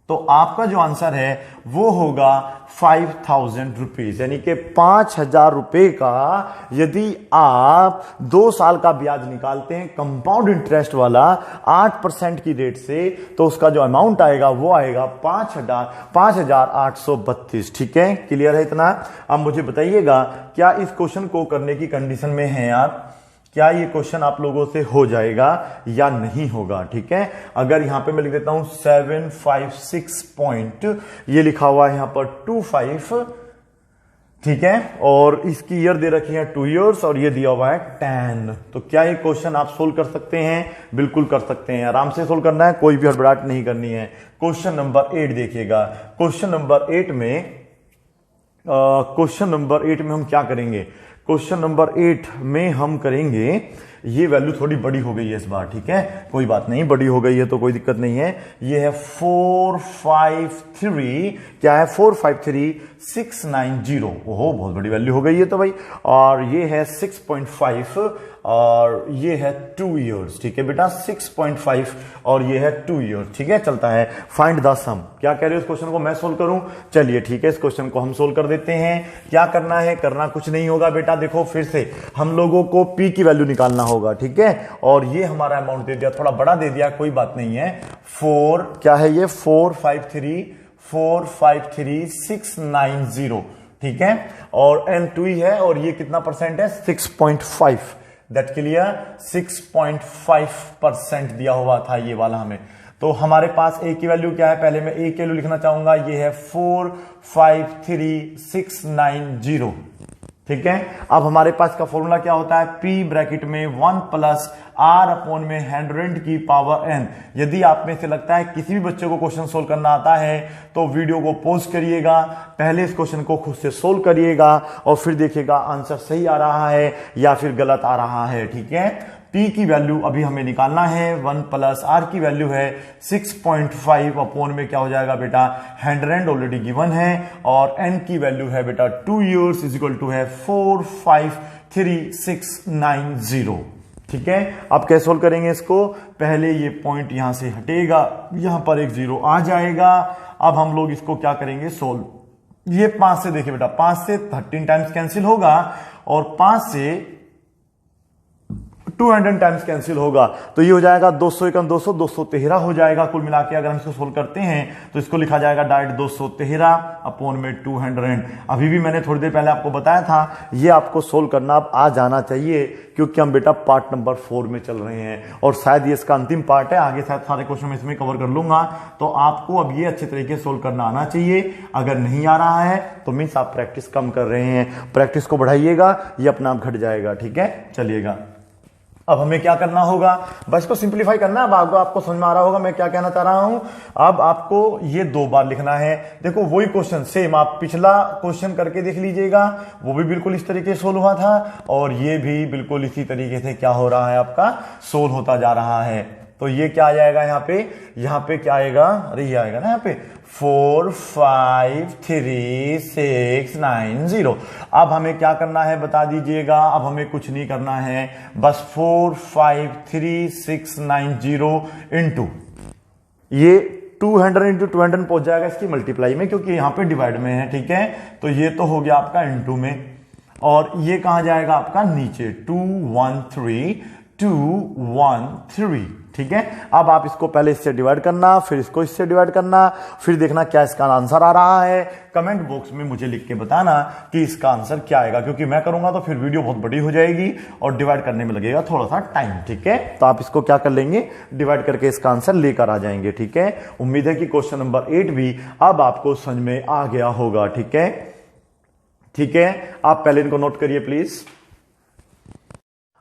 Speaker 1: तो आपका जो आंसर है वो होगा 5000 रुपीज, यानी कि 5000 रुपए का यदि आप 2 साल का ब्याज निकालते हैं कंपाउंड इंटरेस्ट वाला 8% की रेट से, तो उसका जो अमाउंट आएगा वो आएगा 5832, ठीक है। क्लियर है इतना। अब मुझे बताइएगा क्या इस क्वेश्चन को करने की कंडीशन में हैं आप, क्या ये क्वेश्चन आप लोगों से हो जाएगा या नहीं होगा, ठीक है। अगर यहां पे मैं लिख देता हूं 756 पॉइंट, ये लिखा हुआ है यहां पर 25, ठीक है, और इसकी ईयर दे रखी है 2 इयर्स और ये दिया हुआ है 10। तो क्या ये क्वेश्चन आप सोल्व कर सकते हैं? बिल्कुल कर सकते हैं, आराम से सोल्व करना है, कोई भी हड़बड़ाहट नहीं करनी है। क्वेश्चन नंबर 8 देखिएगा। क्वेश्चन नंबर 8 में हम क्या करेंगे? क्वेश्चन नंबर 8 में हम करेंगे, ये वैल्यू थोड़ी बड़ी हो गई है इस बार, ठीक है, कोई बात नहीं, बड़ी हो गई है तो कोई दिक्कत नहीं है। ये है 453, क्या है 453690। ओहो बहुत बड़ी वैल्यू हो गई है तो भाई। और ये है 6.5 और ये है 2 इयर्स, ठीक है बेटा, 6.5 और ये है 2 इयर्स, ठीक है, चलता है। फाइंड द सम, क्या कह रहे हो? इस क्वेश्चन को मैं सोल्व करूं? चलिए ठीक है, इस क्वेश्चन को हम सोल्व कर देते हैं। क्या करना है? करना कुछ नहीं होगा बेटा, देखो फिर से हम लोगों को पी की वैल्यू निकालना होगा, ठीक है। और ये हमारा अमाउंट दे दिया, थोड़ा बड़ा दे दिया, कोई बात नहीं है। 4 क्या है ये 453,690, ठीक है, और N2 ही है और ये कितना परसेंट है? 6.5। दैट क्लियर, 6.5% दिया हुआ था ये वाला हमें। तो हमारे पास ए की वैल्यू क्या है? पहले मैं ए की वैल्यू लिखना चाहूंगा, ये है 453,690, ठीक है। अब हमारे पास का फॉर्मूला क्या होता है? पी ब्रैकेट में 1 प्लस आर अपॉन में 100 की पावर एन। यदि आप में से लगता है किसी भी बच्चे को क्वेश्चन सोल्व करना आता है तो वीडियो को पॉज करिएगा, पहले इस क्वेश्चन को खुद से सोल्व करिएगा और फिर देखिएगा आंसर सही आ रहा है या फिर गलत आ रहा है, ठीक है। P की वैल्यू अभी हमें निकालना है, 1 प्लस R की वैल्यू है 6.5 अपॉन में क्या हो जाएगा बेटा? 100 ऑलरेडी गिवन है और N की वैल्यू है बेटा 2 इयर्स इज इक्वल टू है 453,690, ठीक है। अब कैसे सोल्व करेंगे इसको? पहले ये पॉइंट यहां से हटेगा, यहां पर एक 0 आ जाएगा। अब हम लोग इसको क्या करेंगे? सोल्व। ये 5 से देखिए बेटा, 5 से 13 टाइम्स कैंसिल होगा और 5 से 200 टाइम्स कैंसिल होगा, तो ये हो जाएगा 200 × 200 213 हो जाएगा कुल मिला के। अगर हम इसको सोल्व करते हैं तो इसको लिखा जाएगा डायरेक्ट 213 अपॉन में 200। अभी भी मैंने थोड़ी देर पहले आपको बताया था, ये आपको सोल्व करना अब आ जाना चाहिए क्योंकि हम बेटा पार्ट नंबर 4 में चल रहे हैं और शायद ये इसका अंतिम पार्ट है। आगे शायद सारे क्वेश्चन मैं इसमें कवर कर लूंगा, तो आपको अब ये अच्छे तरीके से सोल्व करना आना चाहिए। अगर नहीं आ रहा है तो मीन्स आप प्रैक्टिस कम कर रहे हैं, प्रैक्टिस को बढ़ाइएगा, ये अपना आप घट जाएगा, ठीक है। चलिएगा, अब हमें क्या करना होगा? बस को सिंप्लीफाई करना है। अब आपको समझ में आ रहा होगा मैं क्या कहना चाह रहा हूं। अब आपको ये 2 बार लिखना है। देखो वही क्वेश्चन सेम आप पिछला क्वेश्चन करके देख लीजिएगा, वो भी बिल्कुल इस तरीके से सोल्व हुआ था और ये भी बिल्कुल इसी तरीके से क्या हो रहा है? आपका सोल्व होता जा रहा है। तो ये क्या आ जाएगा यहाँ पे क्या आएगा? अरे ये आएगा ना यहाँ पे 453,690। अब हमें क्या करना है बता दीजिएगा? अब हमें कुछ नहीं करना है, बस 453,690 इंटू ये 200 इंटू 200 पहुंच जाएगा इसकी मल्टीप्लाई में, क्योंकि यहां पे डिवाइड में है, ठीक है। तो ये तो हो गया आपका इंटू में, और ये कहां जाएगा आपका? नीचे 213, ठीक है। अब आप इसको पहले इससे डिवाइड करना, फिर इसको इससे डिवाइड करना, फिर देखना क्या इसका आंसर आ रहा है। कमेंट बॉक्स में मुझे लिख के बताना कि इसका आंसर क्या आएगा, क्योंकि मैं करूंगा तो फिर वीडियो बहुत बड़ी हो जाएगी और डिवाइड करने में लगेगा थोड़ा सा टाइम, ठीक है। तो आप इसको क्या कर लेंगे? डिवाइड करके इसका आंसर लेकर आ जाएंगे, ठीक है। उम्मीद है कि क्वेश्चन नंबर 8 भी अब आपको समझ में आ गया होगा, ठीक है। ठीक है, आप पहले इनको नोट करिए प्लीज।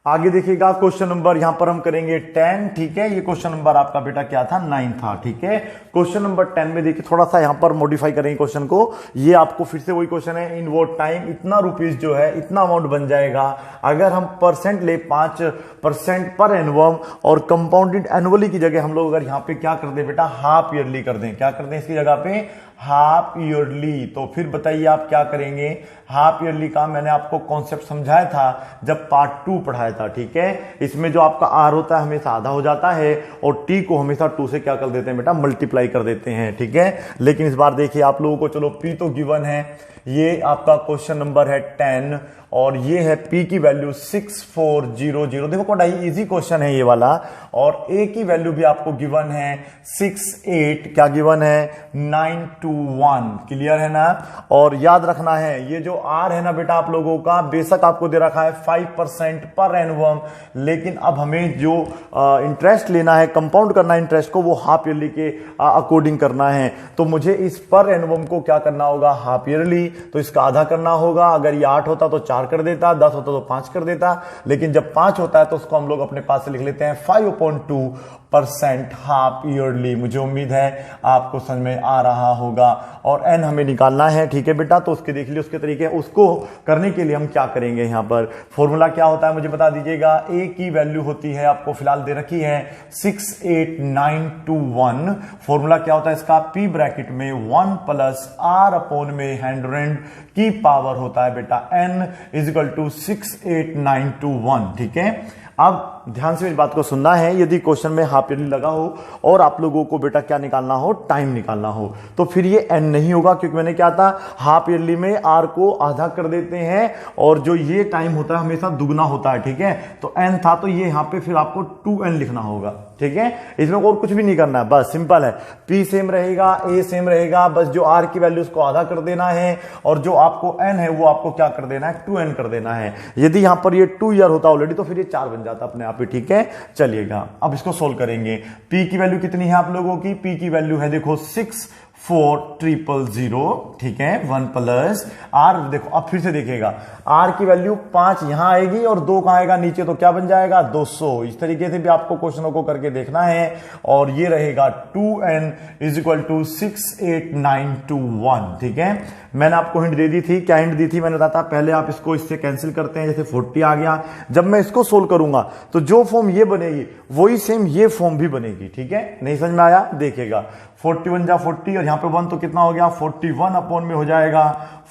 Speaker 1: आगे देखिएगा क्वेश्चन नंबर यहां पर हम करेंगे 10, ठीक है। ये क्वेश्चन नंबर आपका बेटा क्या था? 9 था, ठीक है। क्वेश्चन नंबर 10 में देखिए थोड़ा सा यहां पर मॉडिफाई करेंगे क्वेश्चन को। ये आपको फिर से वही क्वेश्चन है, इन वो टाइम इतना रुपीज जो है इतना अमाउंट बन जाएगा। अगर हम परसेंट ले 5% पर एनुअम और कंपाउंडेड एनुअली की जगह हम लोग अगर यहां पे क्या कर दें बेटा? हाफ ईयरली कर दें। क्या कर दें इसकी जगह पे? Half yearly. तो फिर बताइए आप क्या करेंगे? हाफ ईयरली का मैंने आपको कॉन्सेप्ट समझाया था जब पार्ट 2 पढ़ाया था, ठीक है। इसमें जो आपका आर होता है हमेशा आधा हो जाता है और टी को हमेशा 2 से क्या कर देते हैं बेटा? मल्टीप्लाई कर देते हैं, ठीक है। लेकिन इस बार देखिए आप लोगों को, चलो पी तो गिवन है, ये आपका क्वेश्चन नंबर है 10 और ये है P की वैल्यू 6400। देखो बड़ा ही इजी क्वेश्चन है ये वाला। और A की वैल्यू भी आपको गिवन है 68, क्या गिवन है 921। क्लियर है ना। और याद रखना है ये जो R है ना बेटा आप लोगों का, बेशक आपको दे रखा है 5% पर एनुअम, लेकिन अब हमें जो इंटरेस्ट लेना है, कंपाउंड करना है इंटरेस्ट को, वो हाफ ईयरली के अकॉर्डिंग करना है। तो मुझे इस पर एनुअम को क्या करना होगा, हाफ ईयरली, तो इसका आधा करना होगा। अगर ये 8 होता तो 4 कर देता, 10 होता तो 5 कर देता, लेकिन जब 5 होता है तो उसको हम लोग अपने पास से लिख लेते हैं 5/2% हाफ ईयरली। मुझे उम्मीद है आपको समझ में आ रहा होगा। और एन हमें निकालना है, ठीक है बेटा। तो उसके देख लिए उसके तरीके, उसको करने के लिए हम क्या करेंगे, यहां पर फॉर्मूला क्या होता है मुझे बता दीजिएगा। ए की वैल्यू होती है आपको फिलहाल दे रखी है 68921। फॉर्मूला क्या होता है इसका, पी ब्रैकेट में 1 प्लस आर अपॉन में 100 की पावर होता है बेटा n इजिकल टू 68921। ठीक है। अब ध्यान से मेरी बात को सुनना है। यदि क्वेश्चन में हाफ ईयरली लगा हो और आप लोगों को बेटा क्या निकालना हो, टाइम निकालना हो, तो फिर ये n नहीं होगा, क्योंकि मैंने क्या था, हाफ ईयरली में r को आधा कर देते हैं और जो ये टाइम होता है हमेशा दुगना होता है। ठीक है। तो n था तो ये यहां पे फिर आपको 2n लिखना होगा। ठीक है। इसमें और कुछ भी नहीं करना है, बस सिंपल है। p सेम रहेगा, a सेम रहेगा, बस जो r की वैल्यू उसको आधा कर देना है और जो आपको n है वो आपको क्या कर देना है, 2n कर देना है। यदि यहां पर ये 2 ईयर होता ऑलरेडी तो फिर ये 4 बन जाता अपने आप ही। ठीक है। चलिएगा अब इसको सोल्व करेंगे। p की वैल्यू कितनी है आप लोगों की, p की वैल्यू है देखो 64000। ठीक है। 1 प्लस आर, देखो अब फिर से देखिएगा, आर की वैल्यू 5 यहां आएगी और 2 कहां आएगा नीचे, तो क्या बन जाएगा 200। इस तरीके से भी आपको क्वेश्चनों को करके देखना है। और ये रहेगा 2n इजिक्वल टू 68921। ठीक है। मैंने आपको हिंट दे दी थी, क्या हिंट दी थी, मैंने बताया था पहले आप इसको इससे कैंसिल करते हैं, जैसे 40 आ गया। जब मैं इसको सोल्व करूंगा तो जो फॉर्म ये बनेगी वही सेम ये फॉर्म भी बनेगी। ठीक है। नहीं समझ में आया, देखिएगा 41 जा 40 और यहां पे 1 तो कितना हो गया, 41 अपॉन में हो जाएगा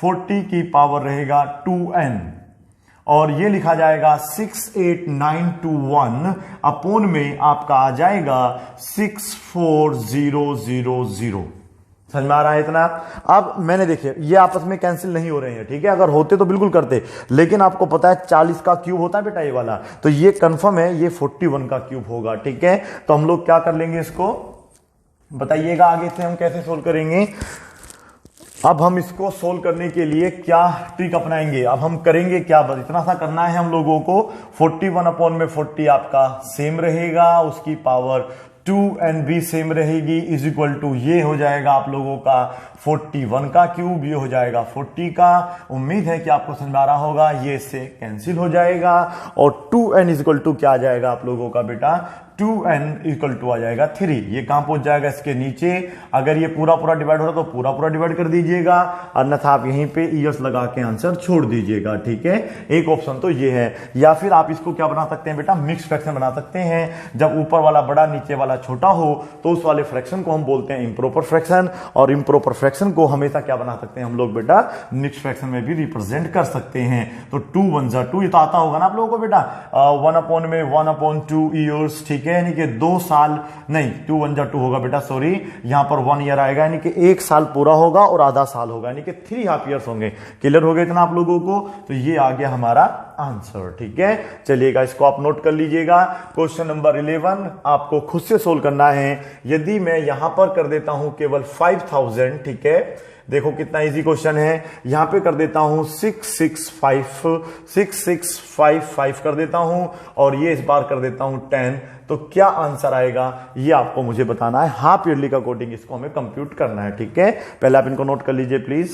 Speaker 1: 40 की पावर रहेगा 2n और ये लिखा जाएगा 68921 अपॉन में आपका आ जाएगा 64000। समझ में आ रहा है इतना। अब मैंने देखिए ये आपस में कैंसिल नहीं हो रहे हैं। ठीक है। अगर होते तो बिल्कुल करते, लेकिन आपको पता है 40 का क्यूब होता है बेटा ये वाला, तो ये कंफर्म है ये 41 का क्यूब होगा। ठीक है। तो हम लोग क्या कर लेंगे, इसको बताइएगा आगे से हम कैसे सोल्व करेंगे। अब हम इसको सोल्व करने के लिए क्या ट्रिक अपनाएंगे, अब हम करेंगे क्या, बस इतना सा करना है हम लोगों को। 41 अपॉन में 40 आपका सेम रहेगा, उसकी पावर 2n भी सेम रहेगी, इज इक्वल टू ये हो जाएगा आप लोगों का 41 का क्यूब, ये हो जाएगा 40 का। उम्मीद है कि आपको समझ में आ रहा होगा, ये इससे कैंसिल हो जाएगा और 2n इज इक्वल टू क्या आ जाएगा आप लोगों का बेटा, 2n इक्वल टू आ जाएगा 3। ये कहां पहुंच जाएगा, इसके नीचे। अगर ये पूरा पूरा डिवाइड हो रहा तो पूरा पूरा डिवाइड कर दीजिएगा, अन्यथा आप यहीं पे ईयर्स लगा के आंसर छोड़ दीजिएगा। ठीक है। एक ऑप्शन तो ये है, या फिर आप इसको क्या बना सकते हैं बेटा, मिक्स फ्रैक्शन बना सकते हैं। जब ऊपर वाला बड़ा नीचे वाला छोटा हो तो उस वाले फ्रैक्शन को हम बोलते हैं इम्प्रोपर फ्रैक्शन, और इम्प्रोपर फ्रैक्शन को हमेशा क्या बना सकते हैं हम लोग बेटा, मिक्स फ्रैक्शन में भी रिप्रेजेंट कर सकते हैं। तो 2 1 जा 2, ये तो आता होगा ना आप लोगों को बेटा, 1 अपॉन में 1/2 ईयर्स। ठीक है। यानी कि 2 साल नहीं, 2 1 जा 2 होगा बेटा, सॉरी, यहां पर 1 ईयर आएगा, यानी कि 1 साल पूरा होगा और आधा साल होगा, यानी कि 3 हाफ ईयर्स होंगे। क्लियर हो गया इतना आप लोगों को। तो ये आ गया हमारा आंसर। ठीक है। चलिएगा इसको आप नोट कर लीजिएगा। क्वेश्चन नंबर 11 आपको खुद से सोल्व करना है। यदि मैं यहां पर कर देता हूं केवल 5000, ठीक है, देखो कितना इजी क्वेश्चन है, यहां पे कर देता हूं 6655 कर देता हूं और ये इस बार कर देता हूं 10, तो क्या आंसर आएगा ये आपको मुझे बताना है। हाफ ईयरली का कोडिंग इसको हमें कंप्यूट करना है। ठीक है। पहले आप इनको नोट कर लीजिए प्लीज।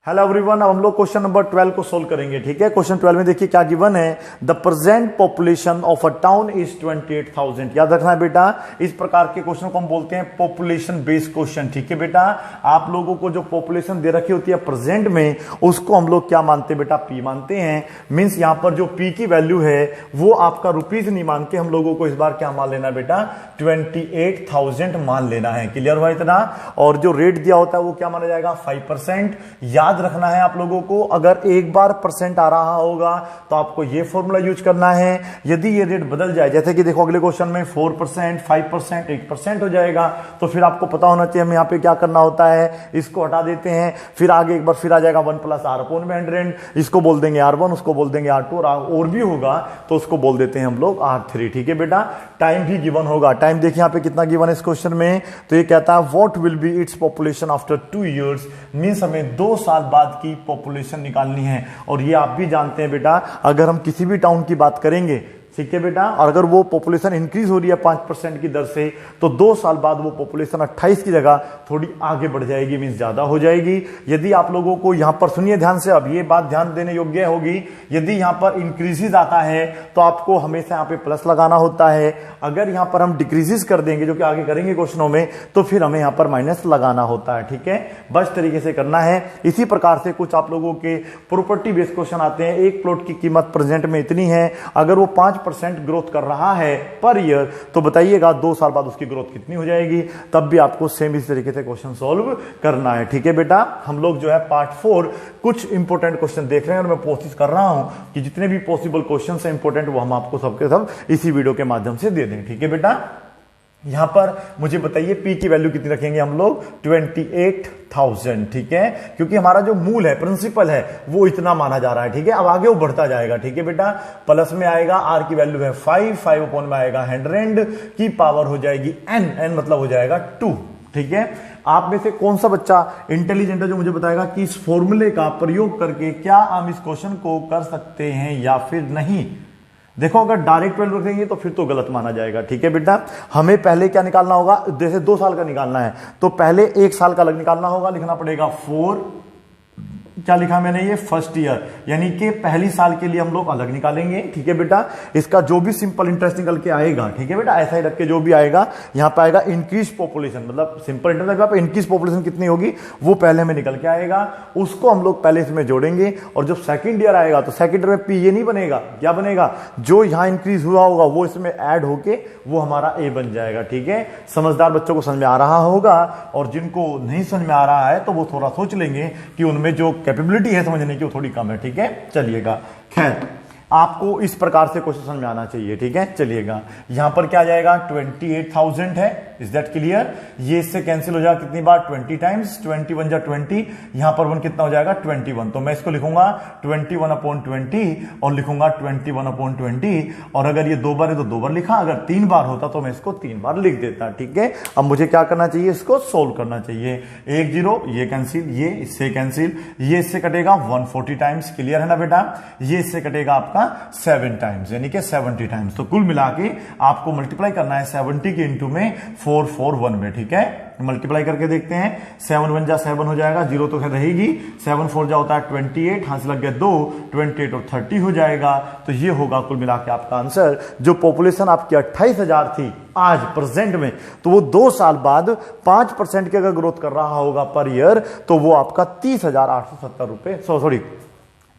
Speaker 1: हेलो एवरीवन, अब हम लोग क्वेश्चन नंबर 12 को सोल्व करेंगे। ठीक है। क्वेश्चन 12 में देखिए क्या गिवन है, the present population of a town is 28,000। याद रखना है बेटा, इस प्रकार के क्वेश्चन को हम बोलते हैं पॉपुलेशन बेस्ड क्वेश्चन। ठीक है बेटा। आप लोगों को जो पॉपुलेशन दे रखी होती है प्रेजेंट में, उसको हम लोग क्या मानते हैं बेटा, पी मानते हैं। मींस यहां पर जो पी की वैल्यू है वो आपका रुपीज नहीं मान के हम लोगों को इस बार क्या मान लेना बेटा, 28,000 मान लेना है। क्लियर हुआ इतना। और जो रेट दिया होता है वो क्या माना जाएगा, 5%। याद याद रखना है आप लोगों को, अगर एक बार परसेंट आ रहा होगा तो आपको ये फॉर्मूला यूज करना है। यदि ये रेट बदल जाए, जैसे कि देखो अगले क्वेश्चन में 4%, 5%, 8% हो जाएगा, तो फिर आपको पता होना चाहिए हमें यहाँ पे क्या करना होता है, इसको हटा देते हैं, फिर आगे एक बार फिर आ जाएगा 1 + r/100, इसको बोल देंगे R1, उसको बोल देंगे R2, और भी होगा तो उसको बोल देते हैं हम लोग R3। ठीक है बेटा, टाइम भी गिवन होगा। टाइम देखिए यहाँ पे कितना गिवन है इस क्वेश्चन में, तो ये कहता है what will be its population after 2 years, means हमें 2 साल बाद की पॉपुलेशन निकालनी है। और ये आप भी जानते हैं बेटा, अगर हम किसी भी टाउन की बात करेंगे, ठीक है बेटा, और अगर वो पॉपुलेशन इंक्रीज हो रही है 5% की दर से, तो 2 साल बाद वो पॉपुलेशन 28 की जगह थोड़ी आगे बढ़ जाएगी, मींस ज्यादा हो जाएगी। यदि आप लोगों को यहां पर सुनिए ध्यान से, अब ये बात ध्यान देने योग्य होगी, यदि यहां पर इंक्रीजेज आता है तो आपको हमेशा यहां पे प्लस लगाना होता है। अगर यहां पर हम डिक्रीजेस कर देंगे, जो कि आगे करेंगे क्वेश्चनों में, तो फिर हमें यहां पर माइनस लगाना होता है। ठीक है, बस तरीके से करना है। इसी प्रकार से कुछ आप लोगों के प्रॉपर्टी बेस्ड क्वेश्चन आते हैं। एक प्लॉट की कीमत प्रेजेंट में इतनी है, अगर वो 5% ग्रोथ कर रहा है पर ईयर, तो बताइएगा 2 साल बाद उसकी ग्रोथ कितनी हो जाएगी। तब भी आपको सेम इस तरीके से क्वेश्चन सॉल्व करना है। ठीक है बेटा, हम लोग जो है पार्ट 4 कुछ इंपॉर्टेंट क्वेश्चन देख रहे हैं, और मैं कोशिश कर रहा हूं कि जितने भी पॉसिबल क्वेश्चन है इंपॉर्टेंट, वो हम आपको सबके सब इसी वीडियो के माध्यम से दे दें। ठीक है बेटा, यहां पर मुझे बताइए पी की वैल्यू कितनी रखेंगे हम लोग, 28,000। ठीक है, क्योंकि हमारा जो मूल है, प्रिंसिपल है, वो इतना माना जा रहा है। ठीक है, अब आगे वो बढ़ता जाएगा। ठीक है बेटा, प्लस में आएगा, आर की वैल्यू है 5 अपॉन में आएगा 100 की पावर हो जाएगी n मतलब हो जाएगा 2। ठीक है, आप में से कौन सा बच्चा इंटेलिजेंट है जो मुझे बताएगा कि इस फॉर्मूले का प्रयोग करके क्या हम इस क्वेश्चन को कर सकते हैं या फिर नहीं। देखो, अगर डायरेक्ट वैल्यू रखेंगे तो फिर तो गलत माना जाएगा। ठीक है बेटा, हमें पहले क्या निकालना होगा, जैसे 2 साल का निकालना है तो पहले 1 साल का अलग निकालना होगा, लिखना पड़ेगा 4, क्या लिखा मैंने, ये फर्स्ट ईयर, यानी कि पहली साल के लिए हम लोग अलग निकालेंगे। ठीक है बेटा, इसका जो भी सिंपल इंटरेस्ट निकल के आएगा, ठीक है बेटा, ऐसा ही रख के जो भी आएगा, यहां पे आएगा इंक्रीज पॉपुलेशन, मतलब सिंपल इंटरेस्ट पे इंक्रीज पॉपुलेशन कितनी होगी वो पहले में निकल के आएगा, उसको हम लोग पहले इसमें जोड़ेंगे। और जब सेकंड ईयर आएगा तो सेकंड ईयर में पी ये नहीं बनेगा, क्या बनेगा, जो यहां इंक्रीज हुआ होगा वो इसमें ऐड होके वो हमारा ए बन जाएगा। ठीक है, समझदार बच्चों को समझ में आ रहा होगा, और जिनको नहीं समझ में आ रहा है तो वो थोड़ा सोच लेंगे कि उनमें जो कैपेबिलिटी है समझने की वो थोड़ी कम है। ठीक है, चलिएगा, खैर आपको इस प्रकार से क्वेश्चन समझ में आना चाहिए। ठीक है, चलिएगा, यहां पर क्या आ जाएगा, 28,000 है, इज दैट क्लियर। ये इससे कैंसिल हो जाएगा कितनी बार, 20 टाइम्स, 21 जा 20, यहां पर 1 कितना हो जाएगा, 21। तो मैं इसको लिखूंगा 21/20 और लिखूंगा 21/20, और अगर ये 2 बार है तो 2 बार लिखा, अगर 3 बार होता तो मैं इसको 3 बार लिख देता। ठीक है, अब मुझे क्या करना चाहिए, इसको सोल्व करना चाहिए। 1 0, ये कैंसिल, ये इससे कैंसिल, ये इससे कटेगा 140 टाइम्स, क्लियर है ना बेटा, ये इससे कटेगा आपका 7 टाइम्स, यानी कि 70 टाइम्स। तो कुल मिला के आपको मल्टीप्लाई करना है 70 के इंटू में 441 में। ठीक है, मल्टीप्लाई करके देखते हैं, 7 1 जा 7 हो जाएगा, 0 तो रहेगी, 7 4 जा होता है 28, हाथ से लग गया 2, 28 और 30 हो जाएगा। तो ये होगा कुल मिला के आपका आंसर। जो पॉपुलेशन आपकी 28,000 थी आज प्रेजेंट में, तो वो 2 साल बाद 5% की अगर ग्रोथ कर रहा होगा पर ईयर, तो वो आपका 30,870 रुपए, सॉरी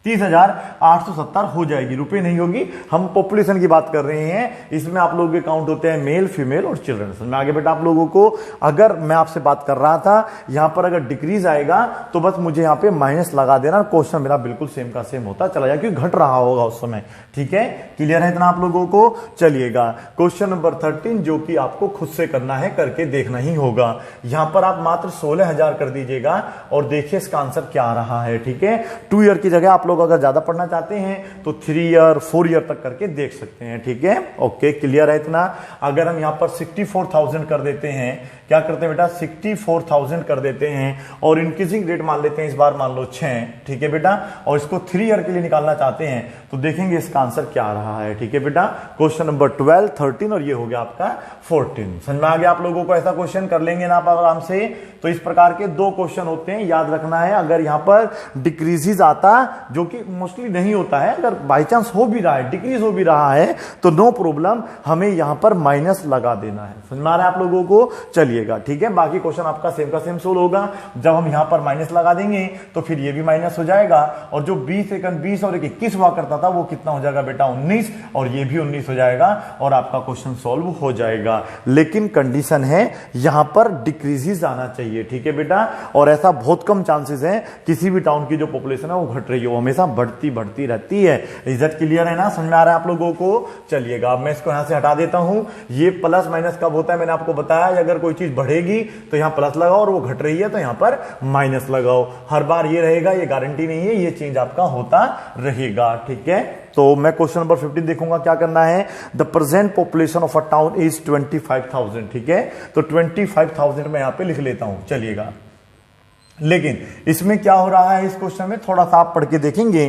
Speaker 1: 30,870 हो जाएगी, रुपए नहीं होगी। हम पॉपुलेशन की बात कर रहे हैं, इसमें आप लोगों के काउंट होते हैं मेल, फीमेल और चिल्ड्रन। मैं आगे बेटा आप लोगों को, अगर मैं आपसे बात कर रहा था यहां पर अगर डिक्रीज आएगा तो बस मुझे यहां पे माइनस लगा देना, क्वेश्चन मेरा बिल्कुल सेम का सेम होता चला जाए, क्योंकि घट रहा होगा उस समय। ठीक है, क्लियर है इतना आप लोगों को। चलिएगा, क्वेश्चन नंबर 13 जो कि आपको खुद से करना है, करके देखना ही होगा। यहां पर आप मात्र 16,000 कर दीजिएगा और देखिए इसका आंसर क्या आ रहा है। ठीक है, 2 ईयर की जगह आप लोग अगर ज्यादा पढ़ना चाहते हैं तो 3 ईयर 4 ईयर तक करके देख सकते हैं। ठीक है, ओके, क्लियर है इतना। अगर हम यहां पर 64,000 कर देते हैं, क्या करते हैं बेटा, 64,000 कर देते हैं और इंक्रीजिंग रेट मान लेते हैं, इस बार मान लो 6। ठीक है बेटा, और इसको 3 ईयर के लिए निकालना चाहते हैं तो देखेंगे इसका आंसर क्या आ रहा है। ठीक है बेटा, क्वेश्चन नंबर 12, 13 और ये हो गया आपका 14। समझ में आ गया आप लोगों को। ऐसा क्वेश्चन कर लेंगे ना आप आराम से। तो इस प्रकार के 2 क्वेश्चन होते हैं, याद रखना है। अगर यहां पर डिक्रीजेज आता, जो कि मोस्टली नहीं होता है, अगर बाई चांस हो भी रहा है, डिक्रीज हो भी रहा है, तो नो प्रॉब्लम, हमें यहां पर माइनस लगा देना है। समझ में आ रहा है आप लोगों को। चलिए चलिएगा, ठीक है। बाकी क्वेश्चन आपका सेम का सेम सोल्व होगा। जब हम यहां पर माइनस लगा देंगे तो फिर ये भी माइनस हो जाएगा, और जो 20 सेकंड 20 और 21 हुआ करता था वो कितना हो जाएगा बेटा 19, और ये भी 19 हो जाएगा, और आपका क्वेश्चन सॉल्व हो जाएगा। लेकिन कंडीशन है यहां पर डिक्रीजेस आना चाहिए, ठीक है बेटा। और ऐसा बहुत कम चांसेस है किसी भी टाउन की जो पॉपुलेशन है वो घट रही है, वो हमेशा बढ़ती बढ़ती रहती है। इज्जत क्लियर है ना, समझ में आ रहा है आप लोगों को? चलिएगा अब मैं इसको यहां से हटा देता हूं। ये प्लस माइनस कब होता है मैंने आपको बताया, अगर कोई चीज बढ़ेगी तो यहां प्लस लगाओ, और वो घट रही है तो यहां पर माइनस लगाओ। हर बार ये रहेगा, ये गारंटी नहीं है, ये चेंज आपका होता रहेगा, ठीक है। तो मैं क्वेश्चन नंबर 15 देखूंगा क्या करना है। The present population of a town is 25,000, ठीक है। तो 25,000 मैं यहां पे लिख लेता हूं, चलिएगा। लेकिन इसमें क्या हो रहा है, इस क्वेश्चन में थोड़ा सा आप पढ़ के देखेंगे।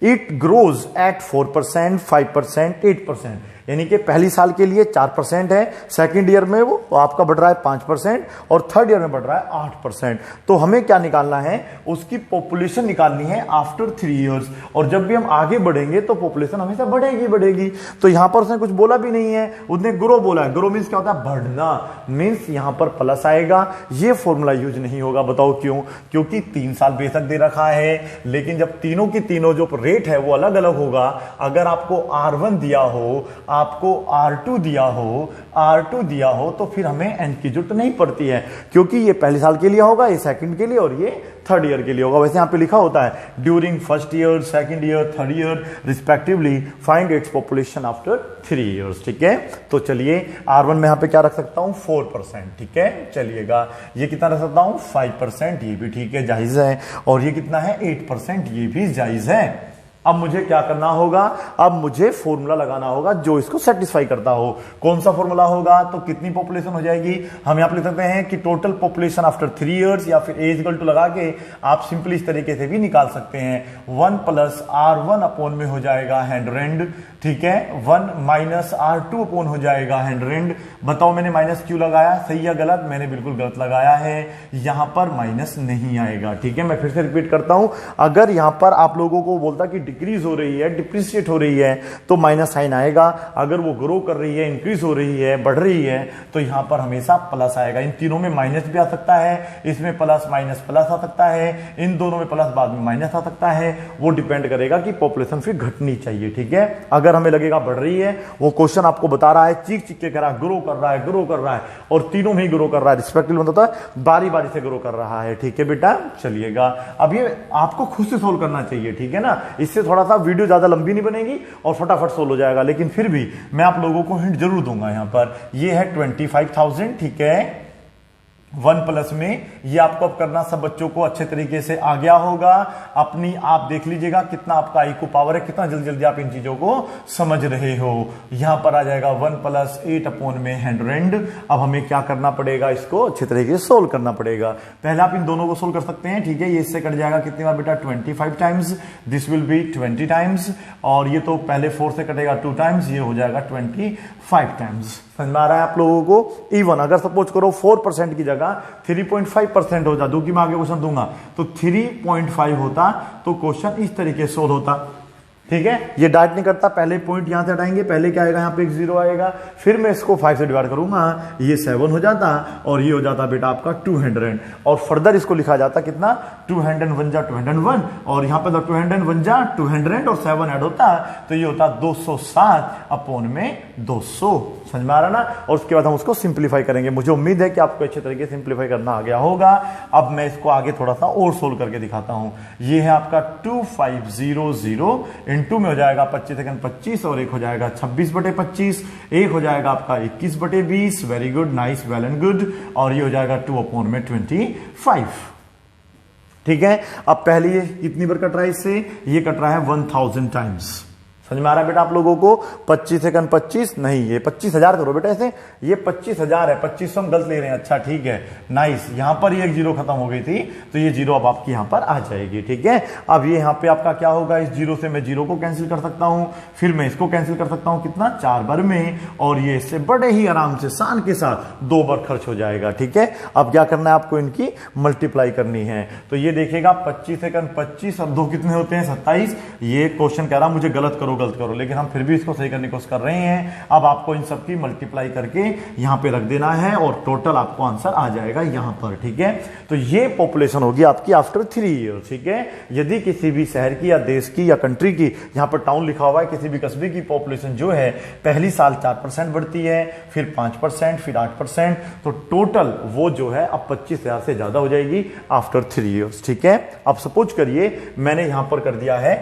Speaker 1: इट ग्रोज एट 4%, 5%, 8%, यानी कि पहली साल के लिए 4% है, सेकंड ईयर में वो आपका बढ़ रहा है 5%, और थर्ड ईयर में बढ़ रहा है 8%। तो हमें क्या निकालना है, उसकी पॉपुलेशन निकालनी है आफ्टर 3 इयर्स। और जब भी हम आगे बढ़ेंगे तो पॉपुलेशन हमेशा बढ़ेगी बढ़ेगी। तो यहां पर उसने कुछ बोला भी नहीं है, उसने ग्रो बोला है। ग्रो मीन्स क्या होता है, बढ़ना, मीन्स यहां पर प्लस आएगा। ये फॉर्मूला यूज नहीं होगा, बताओ क्यों? क्योंकि 3 साल बेशक दे रखा है, लेकिन जब तीनों की तीनों जो रेट है वो अलग अलग होगा। अगर आपको R1 दिया हो, आपको R2 दिया हो तो फिर हमें n की जरूरत नहीं पड़ती है, क्योंकि ये पहले साल के लिए होगा, ये सेकंड के लिए, और ये थर्ड ईयर के लिए होगा। वैसे यहां पे लिखा होता है during first year, second year, third year respectively find its population after 3 years, ठीक है। तो चलिए R1 में यहां पे क्या रख सकता हूं, 4%, ठीक है। चलिएगा ये कितना रख सकता हूं, 5%, ये भी ठीक है, जायज है। और ये कितना है, 8%, ये भी जायज है। अब मुझे क्या करना होगा, अब मुझे फॉर्मूला लगाना होगा जो इसको सेटिस्फाई करता हो। कौन सा फॉर्मूला होगा, तो कितनी पॉपुलेशन हो जाएगी, हम यहां पर लिख सकते हैं कि टोटल पॉपुलेशन आफ्टर 3 इयर्स, या फिर एज इक्वल टू लगा के आप सिंपली इस तरीके से भी निकाल सकते हैं। 1 प्लस R1 अपॉन में हो जाएगा 100, ठीक है। 1 माइनस R2 अपॉन हो जाएगा 100। बताओ मैंने माइनस क्यों लगाया, सही या गलत? मैंने बिल्कुल गलत लगाया है, यहां पर माइनस नहीं आएगा, ठीक है। मैं फिर से रिपीट करता हूं, अगर यहां पर आप लोगों को बोलता कि डिक्रीज हो रही है, डिप्रिशिएट हो रही है, तो माइनस साइन आएगा। अगर वो ग्रो कर रही है, इंक्रीज हो रही है, बढ़ रही है, तो यहां पर हमेशा प्लस आएगा। इन तीनों में माइनस भी आ सकता है, इसमें प्लस माइनस प्लस आ सकता है, इन दोनों में प्लस बाद में माइनस आ सकता है। वो डिपेंड करेगा कि पॉपुलेशन फिर घटनी चाहिए, ठीक है। अगर हमें लगेगा बढ़ रही है, वो क्वेश्चन आपको बता रहा है चीख चीख के कह रहा है ग्रो कर रहा है, ग्रो कर रहा है, और तीनों में ही ग्रो कर रहा है, रिस्पेक्टिवली मतलब बारी बारी से ग्रो कर रहा है, ठीक है बेटा। चलिएगा अब ये आपको खुद से सोल्व करना चाहिए, ठीक है ना। इससे थोड़ा सा वीडियो ज्यादा लंबी नहीं बनेगी और फटाफट सोल्व हो जाएगा, लेकिन फिर भी मैं आप लोगों को हिंट जरूर दूंगा। यहां पर ये है 25,000, ठीक है। 1 प्लस में ये आपको अब करना सब बच्चों को अच्छे तरीके से आ गया होगा। अपनी आप देख लीजिएगा कितना आपका IQ पावर है, कितना जल्दी जल्दी आप इन चीजों को समझ रहे हो। यहां पर आ जाएगा 1 प्लस 8 अपॉन में 100। अब हमें क्या करना पड़ेगा, इसको अच्छे तरीके से सोल्व करना पड़ेगा। पहले आप इन दोनों को सोल्व कर सकते हैं, ठीक है। ये इससे कट जाएगा कितनी बार बेटा, 25 times, this will be 20 times, और ये तो पहले 4 से कटेगा 2 टाइम्स, ये हो जाएगा 25 टाइम्स। समझ में आ रहा है आप लोगों को? इवन अगर सपोज करो 4% की जगह 3.5% हो जाता, क्योंकि मैं आगे क्वेश्चन दूंगा, तो 3.5 होता तो क्वेश्चन इस तरीके से सोल्व होता, ठीक है। ये डाइट नहीं करता, पहले पॉइंट यहां से हटाएंगे, पहले क्या आएगा, यहां पे एक 0 आएगा, फिर मैं इसको 5 से डिवाइड करूंगा, ये 7 हो जाता, और ये हो जाता बेटा आपका 200, और फर्दर इसको लिखा जाता कितना, 201 जा 201, और यहां पे 201 जा 200 और 7 ऐड होता, तो ये होता 207 अपॉन में 200। समझ में आ रहा ना। और उसके बाद हम उसको सिंप्लीफाई करेंगे। मुझे उम्मीद है कि आपको अच्छे तरीके से सिंप्लीफाई करना आ गया होगा। अब मैं इसको आगे थोड़ा सा और सोल्व करके दिखाता हूं। ये है आपका 2500, इनटू में हो जाएगा 25 सेकंड 25, और एक हो जाएगा 26/25, एक हो जाएगा आपका 21/20। Very good, nice, well and good. और ये हो जाएगा 2 अपॉन में 25, ठीक है। अब पहले ये कितनी बार कट रहा है इससे, ये कट रहा है 1000 टाइम्स। समझ में आ रहा है बेटा आप लोगों को? 25 सेकंड 25 नहीं, ये 25,000 करो बेटा ऐसे, ये 25,000 है, 2500 हम गलत ले रहे हैं। अच्छा ठीक है, नाइस। यहां पर ये एक 0 खत्म हो गई थी, तो ये 0 अब आपकी यहां पर आ जाएगी, ठीक है। अब ये यहां पे आपका क्या होगा, इस 0 से मैं 0 को कैंसिल कर सकता हूं, फिर मैं इसको कैंसिल कर सकता हूं, कितना, 4 बार में, और ये इससे बड़े ही आराम से शान के साथ 2 बार खर्च हो जाएगा, ठीक है। अब क्या करना है आपको, इनकी मल्टीप्लाई करनी है। तो ये देखेगा 25 सेकंड 25 और 2 कितने होते हैं, 27। ये क्वेश्चन कह रहा मुझे गलत करो, करो गलत करो, लेकिन हम फिर भी इसको सही करने की कोशिश कर रहे हैं। अब आपको इन सब की मल्टीप्लाई करके यहां पे रख देना है और टोटल आपको आंसर आ जाएगा यहां पर, ठीक है। तो ये पॉपुलेशन होगी आपकी आफ्टर 3 ईयर्स, ठीक है। यदि किसी भी शहर की या देश की या कंट्री की, यहां पर टाउन लिखा हुआ है, किसी भी कस्बे की पॉपुलेशन जो है पहली साल 4% बढ़ती है, फिर 5%, फिर 8%, तो टोटल वो जो है अब 25,000 से ज्यादा हो जाएगी आफ्टर 3 ईयर्स, ठीक है। अब सपोज करिए मैंने यहां पर कर दिया है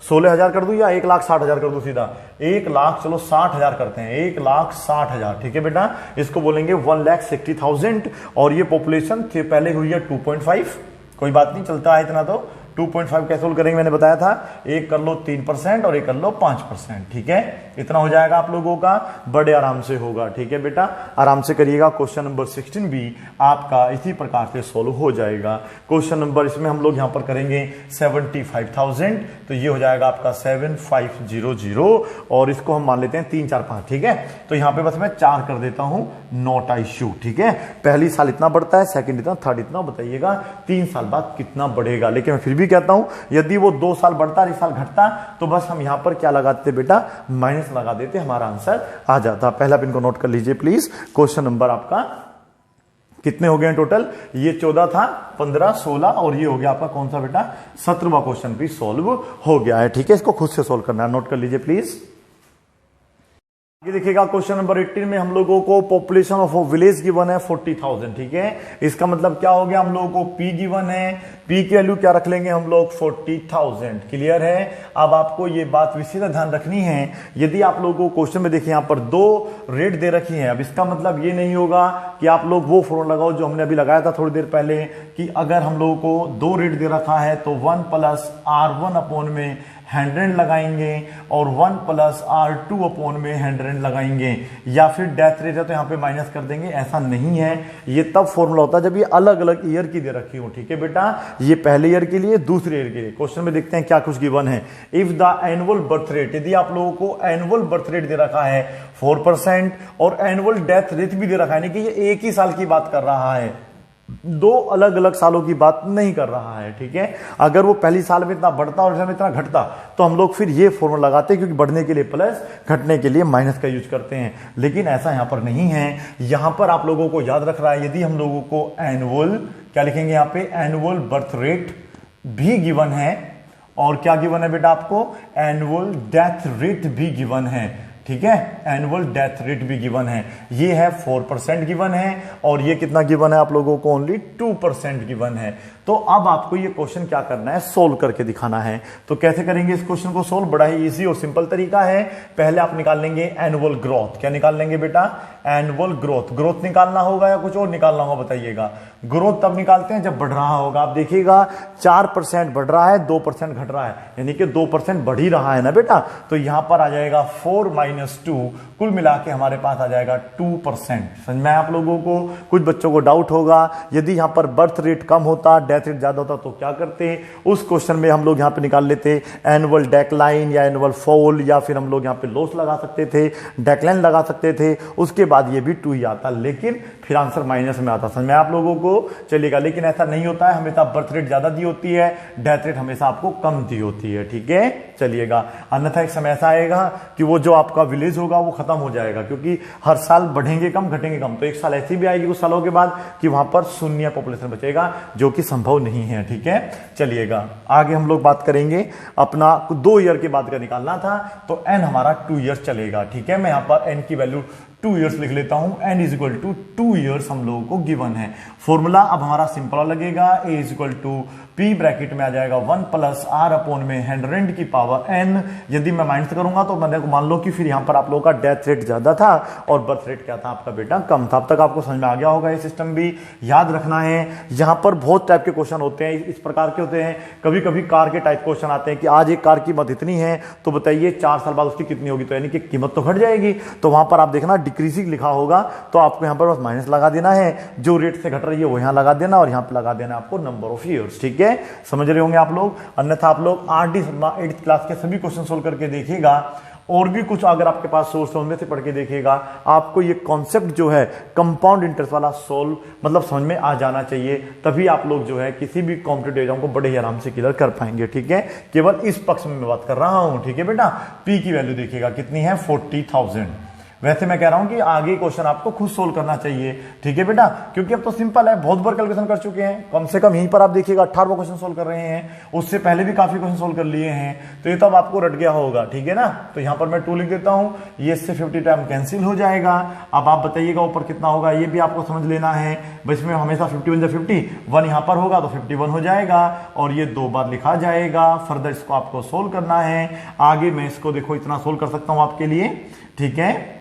Speaker 1: 16,000 कर दूं या 1,60,000 कर दूं, सीधा 1,00,000, चलो 60,000 करते हैं, 1,60,000, ठीक है बेटा। इसको बोलेंगे 1,60,000 और ये पॉपुलेशन पहले हुई है 2.5, कोई बात नहीं, चलता है इतना। तो 2.5 कैसे सोल्व करेंगे मैंने बताया था, एक कर लो 3% और एक कर लो 5%, ठीक है। इतना हो जाएगा आप लोगों का, बड़े आराम से होगा, ठीक है बेटा, आराम से करिएगा। क्वेश्चन नंबर 16 भी आपका इसी प्रकार से सोल्व हो जाएगा। क्वेश्चन नंबर इसमें हम लोग यहां पर करेंगे 75,000, तो ये हो जाएगा आपका 7500 और इसको हम मान लेते हैं 3, 4, 5, ठीक है। तो यहां पे बस मैं 4 कर देता हूं, नॉट इश्यू, ठीक है। पहली साल इतना बढ़ता है, सेकंड इतना, थर्ड इतना, बताइएगा 3 साल बाद कितना बढ़ेगा। लेकिन मैं फिर भी कहता हूं यदि वो 2 साल बढ़ता, 1 साल घटता, तो बस हम यहां पर क्या लगाते बेटा, माइनस लगा देते, हमारा आंसर आ जाता। पहला पिन को नोट कर लीजिए प्लीज। क्वेश्चन नंबर आपका कितने हो गए टोटल, ये 14 था, 15, 16 और ये हो गया आपका कौन सा बेटा, 17वां क्वेश्चन भी सोल्व हो गया है, ठीक है। इसको खुद से सोल्व करना है, नोट कर लीजिए प्लीज। ये देखिएगा क्वेश्चन नंबर 18 में हम लोगों को पॉपुलेशन ऑफ विलेज गिवन है 40,000, ठीक है। इसका मतलब क्या हो गया, हम लोगों को पी गिवन है, पी की वैल्यू क्या रख लेंगे हम लोग 40,000, क्लियर है। अब आपको ये बात विशेष ध्यान रखनी है, यदि आप लोगों को क्वेश्चन में देखिए यहां पर 2 रेट दे रखी है, अब इसका मतलब ये नहीं होगा कि आप लोग वो फॉर्मूला लगाओ जो हमने अभी लगाया था थोड़ी देर पहले, कि अगर हम लोगों को 2 रेट दे रखा है तो 1 + R1 अपॉन में 100 लगाएंगे और 1 + R2 अपॉन में 100 लगाएंगे, या फिर डेथ रेट है तो यहां पे माइनस कर देंगे, ऐसा नहीं है। ये तब फॉर्मूला होता है जब ये अलग अलग ईयर की दे रखी हो, ठीक है बेटा। ये पहले ईयर के लिए, दूसरे ईयर के लिए। क्वेश्चन में देखते हैं क्या कुछ गिवन है। If the annual birth rate, यदि आप लोगों को एनुअल बर्थ रेट दे रखा है 4% और एनुअल डेथ रेट भी दे रखा है, नहीं कि ये एक ही साल की बात कर रहा है, 2 अलग अलग सालों की बात नहीं कर रहा है, ठीक है। अगर वो पहली साल में इतना बढ़ता और में इतना घटता तो हम लोग फिर ये फॉर्मूला लगाते, क्योंकि बढ़ने के लिए प्लस, घटने के लिए माइनस का यूज करते हैं। लेकिन ऐसा यहां पर नहीं है। यहां पर आप लोगों को याद रख रहा है, यदि हम लोगों को एनुअल, क्या लिखेंगे यहां पे, एनुअल बर्थ रेट भी गिवन है, और क्या गिवन है बेटा आपको, एनुअल डेथ रेट भी गिवन है, ठीक है। एनुअल डेथ रेट भी गिवन है, ये है 4% गिवन है, और ये कितना गिवन है आप लोगों को, ओनली 2% गिवन है। तो अब आपको ये क्वेश्चन क्या करना है, सोल्व करके दिखाना है। तो कैसे करेंगे इस क्वेश्चन को सोल्व, बड़ा ही इजी और सिंपल तरीका है। पहले आप निकाल लेंगे एनुअल ग्रोथ, क्या निकाल लेंगे बेटा, एनुअल ग्रोथ। ग्रोथ निकालना होगा या कुछ और निकालना होगा, बताइएगा। ग्रोथ तब निकालते हैं जब बढ़ रहा होगा। आप देखिएगा 4% बढ़ रहा है, 2% घट रहा है, यानी कि 2% बढ़ ही रहा है ना बेटा। तो यहां पर आ जाएगा 4 - 2, कुल मिला के हमारे पास आ जाएगा 2%। समझ में आप लोगों को, कुछ बच्चों को डाउट होगा, यदि यहां पर बर्थ रेट कम होता, डेथ रेट ज्यादा होता तो क्या करते, उस क्वेश्चन में हम लोग यहां पे निकाल लेते एनुअल डेक्लाइन या एनुअल फॉल, या फिर हम लोग यहां पे लॉस लगा सकते थे, डेक्लाइन लगा सकते थे, उसके बाद ये भी 2 ही आता, लेकिन फिर आंसर माइनस में आता। समझ में आप लोगों को चलेगा। लेकिन ऐसा नहीं होता है, हमेशा बर्थ रेट ज्यादा दी होती है, डेथ रेट हमेशा आपको कम दी होती है, ठीक है। चलिएगा, अन्यथा एक समय ऐसा आएगा कि वो जो आपका विलेज होगा वो खत्म हो जाएगा, क्योंकि हर साल बढ़ेंगे कम, घटेंगे कम। तो एक साल ऐसी भी आएगी कुछ सालों के बाद कि वहां पर शून्य पॉपुलेशन बचेगा, जो कि संभव नहीं है, ठीक है। चलिएगा आगे हम लोग बात करेंगे अपना 2 ईयर के बाद का निकालना था, तो एन हमारा 2 ईयर चलेगा, ठीक है। मैं यहां पर एन की वैल्यू 2 ईयर्स लिख लेता हूं, n = 2 ईयर्स हम लोगों को गिवन है। फॉर्मूला अब हमारा सिंपल लगेगा, a = p ब्रैकेट में आ जाएगा 1 + R अपॉन में 100 की पावर n। यदि मैं माइनस करूंगा तो मैंने मान लो कि फिर यहां पर आप लोगों का डेथ रेट ज्यादा था और बर्थ रेट क्या था आपका बेटा, कम था। अब तक आपको समझ में आ गया होगा, ये सिस्टम भी याद रखना है। यहां पर बहुत टाइप के क्वेश्चन होते हैं, इस प्रकार के होते हैं। कभी कभी कार के टाइप क्वेश्चन आते हैं कि आज एक कार की कीमत इतनी है, तो बताइए 4 साल बाद उसकी कितनी होगी, तो यानी कि कीमत तो घट जाएगी। तो वहां पर आप देखना डिक्रीजिंग लिखा होगा, तो आपको यहां पर बस माइनस लगा देना है, जो रेट से घट रही है वो यहां लगा देना, और यहां पे लगा देना आपको नंबर ऑफ ईयर्स, ठीक है। समझ रहे होंगे आप लोग। अन्यथा आप लोग 8th क्लास के सभी क्वेश्चन सोल्व करके देखिएगा, और भी कुछ अगर आपके पास सोर्स है उनमें से पढ़ के देखिएगा, आपको ये कॉन्सेप्ट जो है कंपाउंड इंटरेस्ट वाला सोल्व मतलब समझ में आ जाना चाहिए, तभी आप लोग जो है किसी भी कॉम्पिटेटिव एग्जाम को बड़े ही आराम से क्लियर कर पाएंगे। ठीक है, केवल इस पक्ष में मैं बात कर रहा हूं। ठीक है बेटा, पी की वैल्यू देखिएगा कितनी है 40,000। वैसे मैं कह रहा हूं कि आगे क्वेश्चन आपको खुद सोल्व करना चाहिए। ठीक है बेटा, क्योंकि अब तो सिंपल है, बहुत बार कैलकुलेशन कर चुके हैं, कम से कम यहीं पर आप देखिएगा 18 क्वेश्चन सोल्व कर रहे हैं, उससे पहले भी काफी क्वेश्चन सोल्व कर लिए हैं, तो ये तो अब आपको रट गया होगा। ठीक है ना, तो यहां पर मैं 2 लिख देता हूं, ये इससे 50 टाइम कैंसिल हो जाएगा। अब आप बताइएगा ऊपर कितना होगा, ये भी आपको समझ लेना है। इसमें हमेशा 51 जब 51 यहां पर होगा तो 51 हो जाएगा, और ये 2 बार लिखा जाएगा। फर्दर इसको आपको सोल्व करना है। आगे मैं इसको देखो इतना सोल्व कर सकता हूं आपके लिए। ठीक है,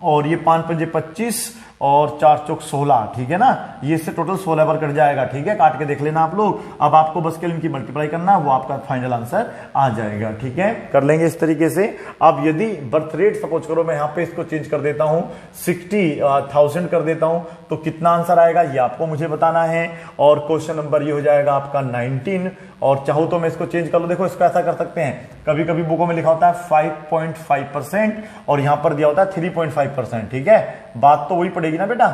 Speaker 1: और ये 5 पंजे 25 और 4 चौक 16। ठीक है ना, ये इससे टोटल 16 बार कट जाएगा। ठीक है, काट के देख लेना आप लोग। अब आपको बस केवल इनकी मल्टीप्लाई करना, वो आपका फाइनल आंसर आ जाएगा। ठीक है, कर लेंगे इस तरीके से। अब यदि बर्थ रेट सपोज करो मैं यहां पे इसको चेंज कर देता हूं 60,000 कर देता हूं, तो कितना आंसर आएगा ये आपको मुझे बताना है। और क्वेश्चन नंबर ये हो जाएगा आपका 19। और चाहो तो मैं इसको चेंज कर लो, देखो इसको ऐसा कर सकते हैं, कभी कभी बुकों में लिखा होता है 5.5% और यहां पर दिया होता है 3.5%। ठीक है, बात तो वही पड़ेगी ना बेटा,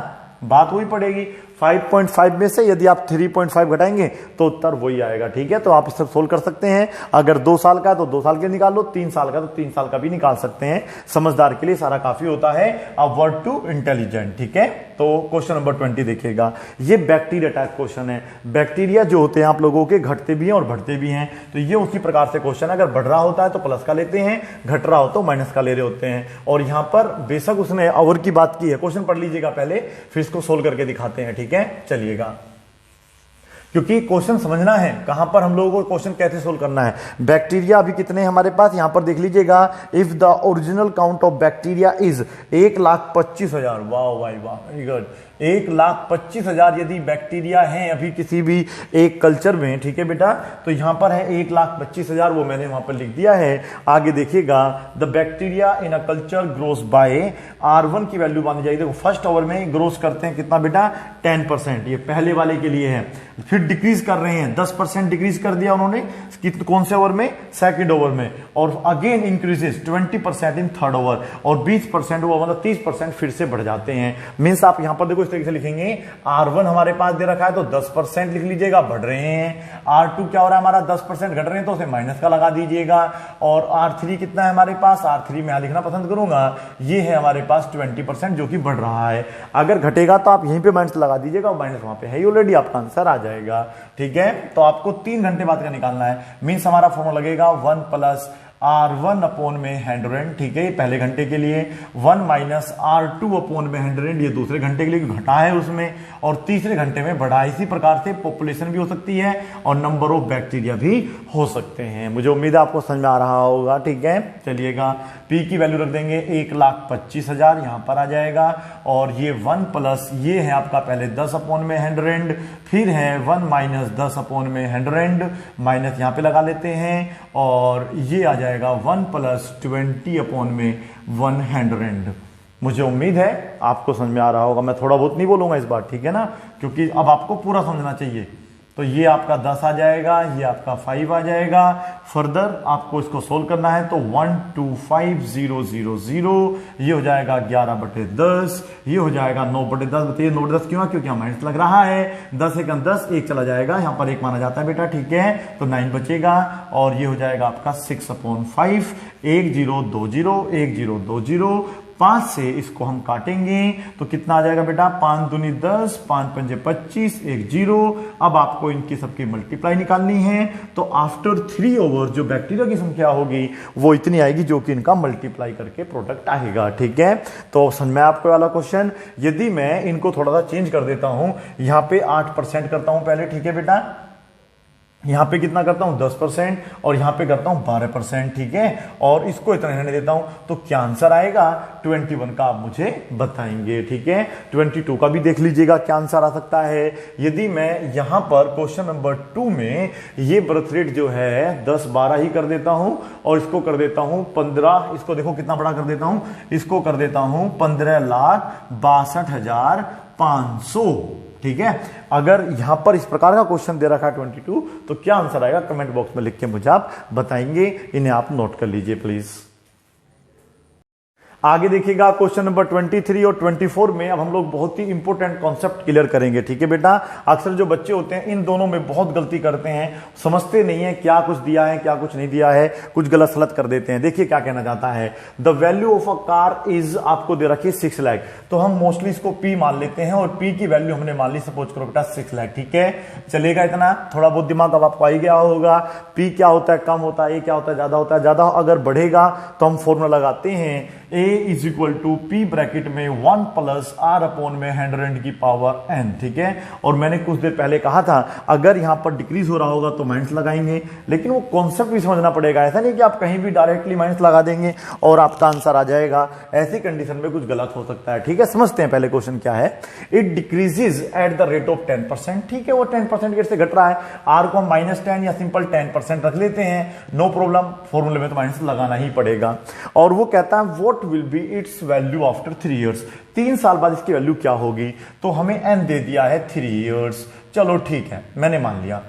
Speaker 1: बात वही पड़ेगी। 5.5 में से यदि आप 3.5 घटाएंगे तो उत्तर वही आएगा। ठीक है, तो आप इसे सोल्व कर सकते हैं। अगर 2 साल का है तो 2 साल के निकाल लो, 3 साल का तो 3 साल का भी निकाल सकते हैं। समझदार के लिए सारा काफी होता है। अब वर्ड टू इंटेलिजेंट। ठीक है, तो क्वेश्चन नंबर 20 देखिएगा, ये बैक्टीरिया टाइप क्वेश्चन है। बैक्टीरिया जो होते हैं आप लोगों के घटते भी हैं और बढ़ते भी हैं, तो ये उसी प्रकार से क्वेश्चन है। अगर बढ़ रहा होता है तो प्लस का लेते हैं, घट रहा हो तो माइनस का ले रहे होते हैं। और यहां पर बेशक उसने आवर की बात की है, क्वेश्चन पढ़ लीजिएगा पहले, फिर इसको सोल्व करके दिखाते हैं। ठीक है, चलिएगा, क्योंकि क्वेश्चन समझना है कहां पर हम लोगों को क्वेश्चन कैसे सोल्व करना है। बैक्टीरिया अभी कितने हैं हमारे पास, यहां पर देख लीजिएगा, if the original count of bacteria is 1,25,000। वाह भाई वाह, वेरी गुड। 1,25,000 यदि बैक्टीरिया हैं अभी किसी भी एक कल्चर में। ठीक है बेटा, तो यहां पर है 1,25,000, वो मैंने वहां पर लिख दिया है। आगे देखिएगा, the bacteria in a culture grows by R1 की वैल्यू मानी जाएगी। देखो फर्स्ट ओवर में ग्रोस करते हैं कितना बेटा, 10%, ये पहले वाले के लिए है। फिर डिक्रीज कर रहे हैं, 10% डिक्रीज कर दिया उन्होंने, कौन से ओवर में, सेकंड ओवर में। और again increases 20% in third over, और 20% वो मतलब 30% फिर से बढ़ जाते हैं। मींस आप यहां पर देखो इस तरीके से लिखेंगे, R1 हमारे पास दे रखा है तो 10% लिख लीजिएगा, बढ़ रहे हैं। R2 क्या हो रहा है हमारा, 10% घट रहे हैं तो उसे माइनस का लगा दीजिएगा। और R3 कितना है हमारे पास, R3 में लिखना पसंद करूंगा, ये है हमारे पास 20% जो कि बढ़ रहा है। अगर घटेगा तो आप यहीं पे माइनस लगा दीजिएगा, माइनस वहां पे है ही ऑलरेडी, आपका आंसर आ जाएगा। ठीक है, तो आपको 3 घंटे बाद का निकालना है। मींस हमारा फॉर्मूला लगेगा 1 + R1 अपॉन में 100। ठीक है, पहले घंटे के लिए 1 - R2 अपॉन में 100, ये दूसरे घंटे के लिए घटा है उसमें, और तीसरे घंटे में बढ़ा। इसी प्रकार से पॉपुलेशन भी हो सकती है और नंबर ऑफ बैक्टीरिया भी हो सकते हैं। मुझे उम्मीद है आपको समझ में आ रहा होगा। ठीक है, चलिएगा, पी की वैल्यू रख देंगे 1,25,000 यहां पर आ जाएगा। और ये 1 प्लस ये है आपका पहले 10 अपॉन में 100, फिर है 1 - 10 अपॉन में 100, माइनस यहां पे लगा लेते हैं, और ये आ जाएगा 1 + 20 अपॉन में 100। मुझे उम्मीद है आपको समझ में आ रहा होगा। मैं थोड़ा बहुत नहीं बोलूंगा इस बार, ठीक है ना, क्योंकि अब आपको पूरा समझना चाहिए। तो ये आपका 10 आ जाएगा, ये आपका 5 आ जाएगा। फर्दर आपको इसको सोल्व करना है तो 125,000 ये हो जाएगा 11/10, ये हो जाएगा 9/10। बताइए 9/10 क्यों, क्योंकि यहाँ माइनस लग रहा है। 10 × 10 1 चला जाएगा, यहाँ पर 1 माना जाता है बेटा। ठीक है, तो 9 बचेगा, और ये हो जाएगा आपका 6/5, 1020, 1020। 5 से इसको हम काटेंगे तो कितना आ जाएगा बेटा, 5 दूनी 10, 5 पंजे 25, 1 0। अब आपको इनकी सबकी मल्टीप्लाई निकालनी है, तो आफ्टर 3 ओवर जो बैक्टीरिया की संख्या होगी वो इतनी आएगी जो कि इनका मल्टीप्लाई करके प्रोडक्ट आएगा। ठीक है, तो समझ में आपको वाला क्वेश्चन। यदि मैं इनको थोड़ा सा चेंज कर देता हूं, यहां पे 8% करता हूं पहले। ठीक है बेटा, यहां पे कितना करता हूं 10%, और यहां पे करता हूं 12%। ठीक है, और इसको इतना रहने देता हूं, तो क्या आंसर आएगा 21 का आप मुझे बताएंगे। ठीक है, 22 का भी देख लीजिएगा क्या आंसर आ सकता है। यदि मैं यहां पर क्वेश्चन नंबर 2 में ये बर्थ रेट जो है 10-12 ही कर देता हूं, और इसको कर देता हूं 15, इसको देखो कितना बड़ा कर देता हूं, इसको कर देता हूं 15,62,500। ठीक है, अगर यहां पर इस प्रकार का क्वेश्चन दे रखा है 22, तो क्या आंसर आएगा कमेंट बॉक्स में लिख के मुझे आप बताएंगे। इन्हें आप नोट कर लीजिए प्लीज। आगे देखिएगा क्वेश्चन नंबर 23 और 24 में अब हम लोग बहुत ही इंपॉर्टेंट कॉन्सेप्ट क्लियर करेंगे, ठीक है बेटा। अक्सर जो बच्चे होते हैं इन दोनों में बहुत गलती करते हैं, समझते नहीं है क्या कुछ दिया है क्या कुछ नहीं दिया है, कुछ गलत सलत कर देते हैं। देखिए क्या कहना चाहता है, the value of a car is, आपको दे रखी 6 लाख, तो हम मोस्टली इसको पी मान लेते हैं और पी की वैल्यू हमने मान ली सपोज करो बेटा 6 लाख, ठीक है। चलेगा इतना, थोड़ा बहुत दिमाग अब आपको आ ही गया होगा। पी क्या होता है, कम होता है, ए क्या होता है, ज्यादा होता है। ज्यादा अगर बढ़ेगा तो हम फॉर्मूला लगाते हैं A is equal to p bracket में 1 प्लस आर अपॉन में 100 की पावर n, ठीक है। और मैंने कुछ देर पहले कहा था अगर यहां पर डिक्रीज हो रहा होगा तो माइनस लगाएंगे, लेकिन वो कॉन्सेप्ट भी समझना पड़ेगा। ऐसा नहीं कि आप कहीं भी डायरेक्टली माइनस लगा देंगे और आपका आंसर आ जाएगा, ऐसी कंडीशन में कुछ गलत हो सकता है, ठीक है। समझते हैं पहले क्वेश्चन क्या है। It decreases at the rate of 10%, ठीक है। वो 10% रेट से घट रहा है, आर को हम -10 या सिंपल 10% रख लेते हैं, नो प्रॉब्लम। फॉर्मूले में तो माइनस लगाना ही पड़ेगा। और वो कहता है what will be it's value after 3 years, 3 साल बाद इसकी वैल्यू क्या होगी। तो हमें n दे दिया है 3 इयर्स, चलो ठीक है मैंने मान लिया।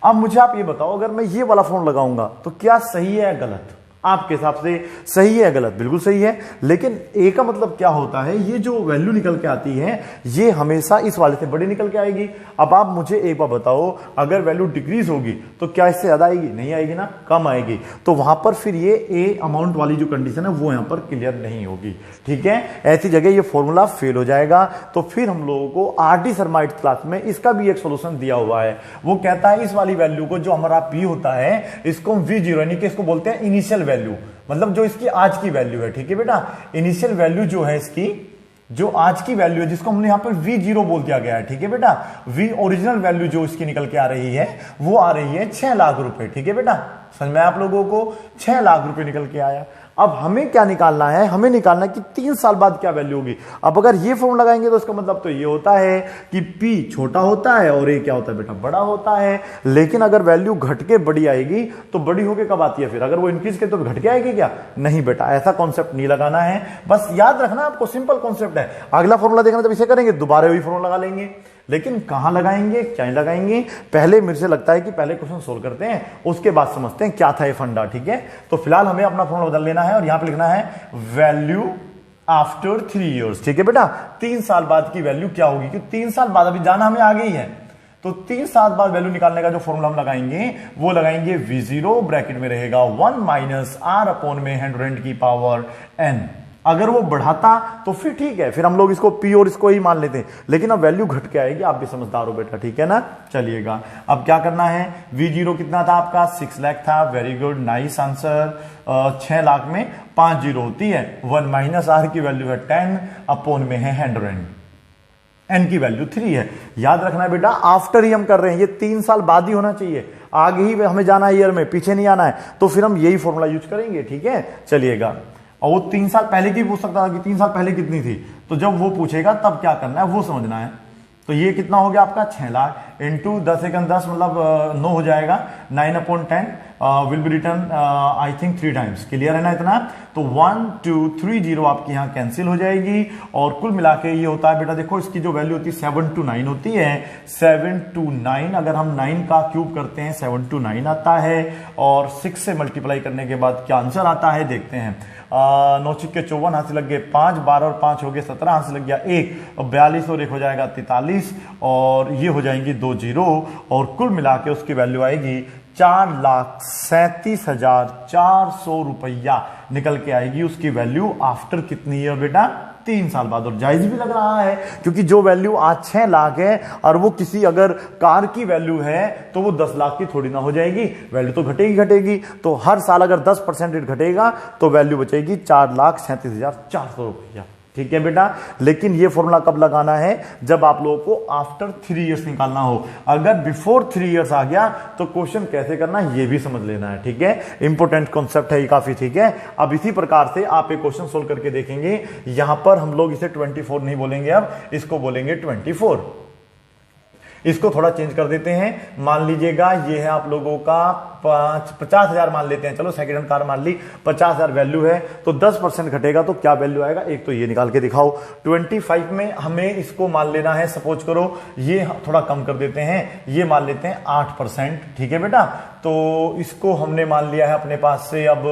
Speaker 1: अब मुझे आप ये बताओ अगर मैं ये वाला फॉर्म लगाऊंगा तो क्या सही है या गलत, आपके हिसाब से सही है या गलत। बिल्कुल सही है, लेकिन ए का मतलब क्या होता है, ये जो वैल्यू निकल के आती है ये हमेशा इस वाले से बड़ी निकल के आएगी। अब आप मुझे एक बार बताओ अगर वैल्यू डिक्रीज होगी तो क्या इससे ज्यादा आएगी, नहीं आएगी ना, कम आएगी। तो वहां पर फिर ये ए अमाउंट वाली जो कंडीशन है वो यहां पर क्लियर नहीं होगी, ठीक है। ऐसी जगह ये फॉर्मूला फेल हो जाएगा। तो फिर हम लोगों को आर.डी. शर्मा क्लास में इसका भी एक सोल्यूशन दिया हुआ है। वो कहता है इस वाली वैल्यू को जो हमारा पी होता है इसको हम V0 यानी कि इसको बोलते हैं इनिशियल वैल्यू, मतलब जो इसकी आज की वैल्यू है, ठीक है बेटा। इनिशियल वैल्यू जो है इसकी, जो आज की वैल्यू है जिसको हमने यहां पर V0 बोल दिया गया है, ठीक है बेटा। V ओरिजिनल वैल्यू जो इसकी निकल के आ रही है वो आ रही है 6 लाख रुपए, ठीक है बेटा। समझ में आप लोगों को 6 लाख रुपए निकल के आया। अब हमें क्या निकालना है, हमें निकालना है कि 3 साल बाद क्या वैल्यू होगी। अब अगर ये फॉर्मूला लगाएंगे तो इसका मतलब तो ये होता है कि P छोटा होता है और A क्या होता है बेटा, बड़ा होता है। लेकिन अगर वैल्यू घट के बड़ी आएगी तो बड़ी होके कब आती है फिर, अगर वो इंक्रीज करे तो घट के आएगी क्या, नहीं बेटा, ऐसा कॉन्सेप्ट नहीं लगाना है। बस याद रखना आपको, सिंपल कॉन्सेप्ट है। अगला फॉर्मूला देखना जब इसे करेंगे दोबारा वही फॉर्मूला लगा लेंगे, लेकिन कहां लगाएंगे क्या नहीं लगाएंगे, पहले मेरे से लगता है कि पहले क्वेश्चन सोल्व करते हैं उसके बाद समझते हैं क्या था ये फंडा, ठीक है। तो फिलहाल हमें अपना फॉर्मूला बदल लेना है और यहां पे लिखना है वैल्यू आफ्टर 3 इयर्स, ठीक है बेटा। 3 साल बाद की वैल्यू क्या होगी, क्योंकि 3 साल बाद अभी जाना हमें आ गई है। तो 3 साल बाद वैल्यू निकालने का जो फॉर्मूला हम लगाएंगे वो लगाएंगे V0 ब्रैकेट में रहेगा 1 माइनस आर अपॉन में 100 की पावर n। अगर वो बढ़ाता तो फिर ठीक है, फिर हम लोग इसको पी और इसको ही मान लेते हैं, लेकिन अब वैल्यू घट के आएगी। आप भी समझदार हो बेटा, ठीक है ना। चलिएगा अब क्या करना है, V0 कितना था आपका 6 लाख था, very good nice answer. 6 lakh में 5 जीरो होती है, 1 माइनस आर की वैल्यू है 10 अपॉन में है 100, n की वैल्यू 3 है। याद रखना है बेटा आफ्टर ही हम कर रहे हैं, ये 3 साल बाद ही होना चाहिए, आगे ही हमें जाना है ईयर में, पीछे नहीं आना है। तो फिर हम यही फॉर्मूला यूज करेंगे, ठीक है। चलिएगा, और वो 3 साल पहले की पूछ सकता था कि 3 साल पहले कितनी थी, तो जब वो पूछेगा तब क्या करना है वो समझना है। तो ये कितना हो गया आपका 6 लाख इंटू 10 एकम 10 मतलब 9 हो जाएगा, 9 upon 10 will be return I think 3 times. Clear है ना इतना। तो 1 2 3 0 आपकी यहाँ कैंसिल हो जाएगी और कुल मिला के ये होता है बेटा, देखो इसकी जो वैल्यू होती है 7 to 9 होती है। 7 to 9 अगर हम 9 का क्यूब करते हैं 7 to 9 आता है और 6 से मल्टीप्लाई करने के बाद क्या आंसर आता है देखते हैं। 9 छिक्के 54, हाथ से लग गए 5, 12 और 5 हो गए 17, हाथ से लग गया 1, 42 और 1 हो जाएगा 43 और ये हो जाएंगी 2 जीरो और कुल मिला के उसकी वैल्यू आएगी 4,37,400 रुपया निकल के आएगी उसकी वैल्यू आफ्टर कितनी ईयर बेटा, 3 साल बाद। और जायज भी लग रहा है क्योंकि जो वैल्यू आज 6 लाख है और वो किसी अगर कार की वैल्यू है तो वो 10 लाख की थोड़ी ना हो जाएगी, वैल्यू तो घटेगी घटेगी। तो हर साल अगर 10% रेट घटेगा तो वैल्यू बचेगी 4,37,400 रुपया, ठीक है बेटा। लेकिन ये फॉर्मूला कब लगाना है, जब आप लोगों को आफ्टर 3 इयर्स निकालना हो। अगर बिफोर 3 इयर्स आ गया तो क्वेश्चन कैसे करना है ये भी समझ लेना है, ठीक है। इंपॉर्टेंट कॉन्सेप्ट है ये काफी, ठीक है। अब इसी प्रकार से आप एक क्वेश्चन सोल्व करके देखेंगे। यहां पर हम लोग इसे 24 नहीं बोलेंगे, अब इसको बोलेंगे 24। इसको थोड़ा चेंज कर देते हैं। मान लीजिएगा ये है आप लोगों का 50,000 मान लेते हैं, चलो सेकेंड हैंड कार मान ली, 50,000 वैल्यू है तो 10% घटेगा तो क्या वैल्यू आएगा, एक तो ये निकाल के दिखाओ। 25 में हमें इसको मान लेना है, सपोज करो ये थोड़ा कम कर देते हैं, ये मान लेते हैं 8%, ठीक है बेटा। तो इसको हमने मान लिया है अपने पास से अब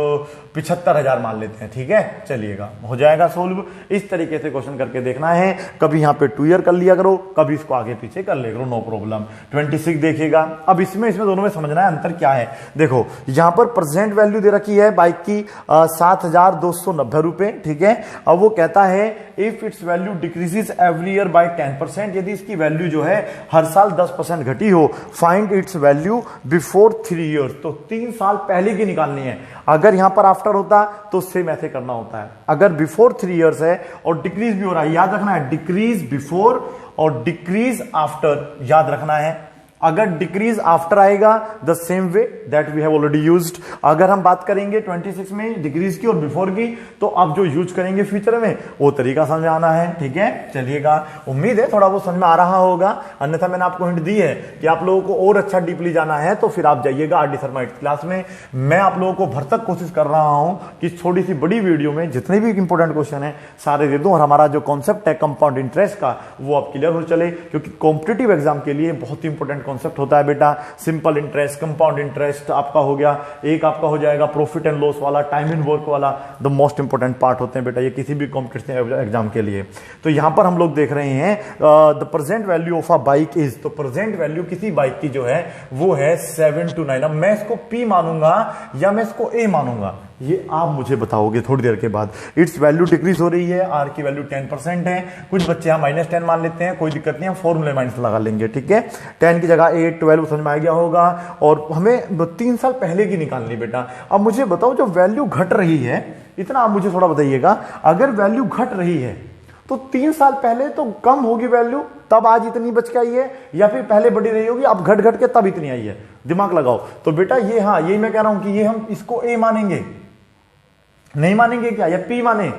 Speaker 1: 75,000 मान लेते हैं, ठीक है। चलिएगा, हो जाएगा सोल्व। इस तरीके से क्वेश्चन करके देखना है। कभी यहाँ पे 2 ईयर कर लिया करो, कभी इसको आगे पीछे कर लिया करो, नो प्रॉब्लम। 26 देखिएगा। अब इसमें दोनों में समझना है अंतर क्या है। देखो यहाँ पर प्रेजेंट वैल्यू दे रखी है बाइक की 7,290 रुपए, ठीक है। अब वो कहता है if its value decreases every year by 10%, यदि इसकी वैल्यू जो है हर साल 10% घटी हो, find its value before 3 years, तो 3 साल पहले की निकालनी है। अगर यहां पर आफ्टर होता तो सेम ऐसे करना होता है। अगर बिफोर 3 ईयर्स है और डिक्रीज भी हो रहा है, याद रखना है डिक्रीज बिफोर और डिक्रीज आफ्टर, याद रखना है। अगर डिक्रीज आफ्टर आएगा the same way that we have already used. अगर हम बात करेंगे 26 में डिक्रीज की और बिफोर की, तो अब जो यूज करेंगे फ्यूचर में वो तरीका समझ आना है, ठीक है। चलिएगा, उम्मीद है थोड़ा बहुत समझ में आ रहा होगा, अन्यथा मैंने आपको हिंट दी है कि आप लोगों को और अच्छा डीपली जाना है तो फिर आप जाइएगा आर डी शर्मा क्लास में। मैं आप लोगों को भरसक कोशिश कर रहा हूं कि छोटी सी बड़ी वीडियो में जितने भी इंपॉर्टेंट क्वेश्चन है सारे दे दूं, और हमारा जो कॉन्सेप्ट है कंपाउंड इंटरेस्ट का वो अब क्लियर हो चले, क्योंकि कॉम्पिटिटिव एग्जाम के लिए बहुत इंपॉर्टेंट कॉन्सेप्ट होता है बेटा। सिंपल इंटरेस्ट, कंपाउंड इंटरेस्ट आपका हो गया, एक आपका हो जाएगा प्रॉफिट एंड लॉस वाला, टाइम इन वर्क वाला, द मोस्ट इंपॉर्टेंट पार्ट होते हैं बेटा ये किसी भी कॉम्पिटिटिव एग्जाम के लिए। तो यहां पर हम लोग देख रहे हैं the present value of a bike is, तो प्रेजेंट वैल्यू किसी बाइक की जो है वो है 7 to 9। अब मैं इसको P मानूंगा या मैं इसको A मानूंगा, ये आप मुझे बताओगे थोड़ी देर के बाद। इट्स वैल्यू डिक्रीज हो रही है, आर की वैल्यू 10% है। कुछ बच्चे यहां -10 मान लेते हैं, कोई दिक्कत नहीं, हम फॉर्मूले माइनस लगा लेंगे, ठीक है। 10 की जगह 8, 12 समझ में आ गया होगा। और हमें 3 साल पहले की निकालनी बेटा। अब मुझे बताओ जो वैल्यू घट रही है, इतना आप मुझे थोड़ा बताइएगा, अगर वैल्यू घट रही है तो 3 साल पहले तो कम होगी वैल्यू, तब आज इतनी बच के आई है, या फिर पहले बढ़ी रही होगी अब घट घट के तब इतनी आई है। दिमाग लगाओ। तो बेटा ये, हाँ यही मैं कह रहा हूं कि ये हम इसको A मानेंगे, नहीं मानेंगे क्या, या P माने,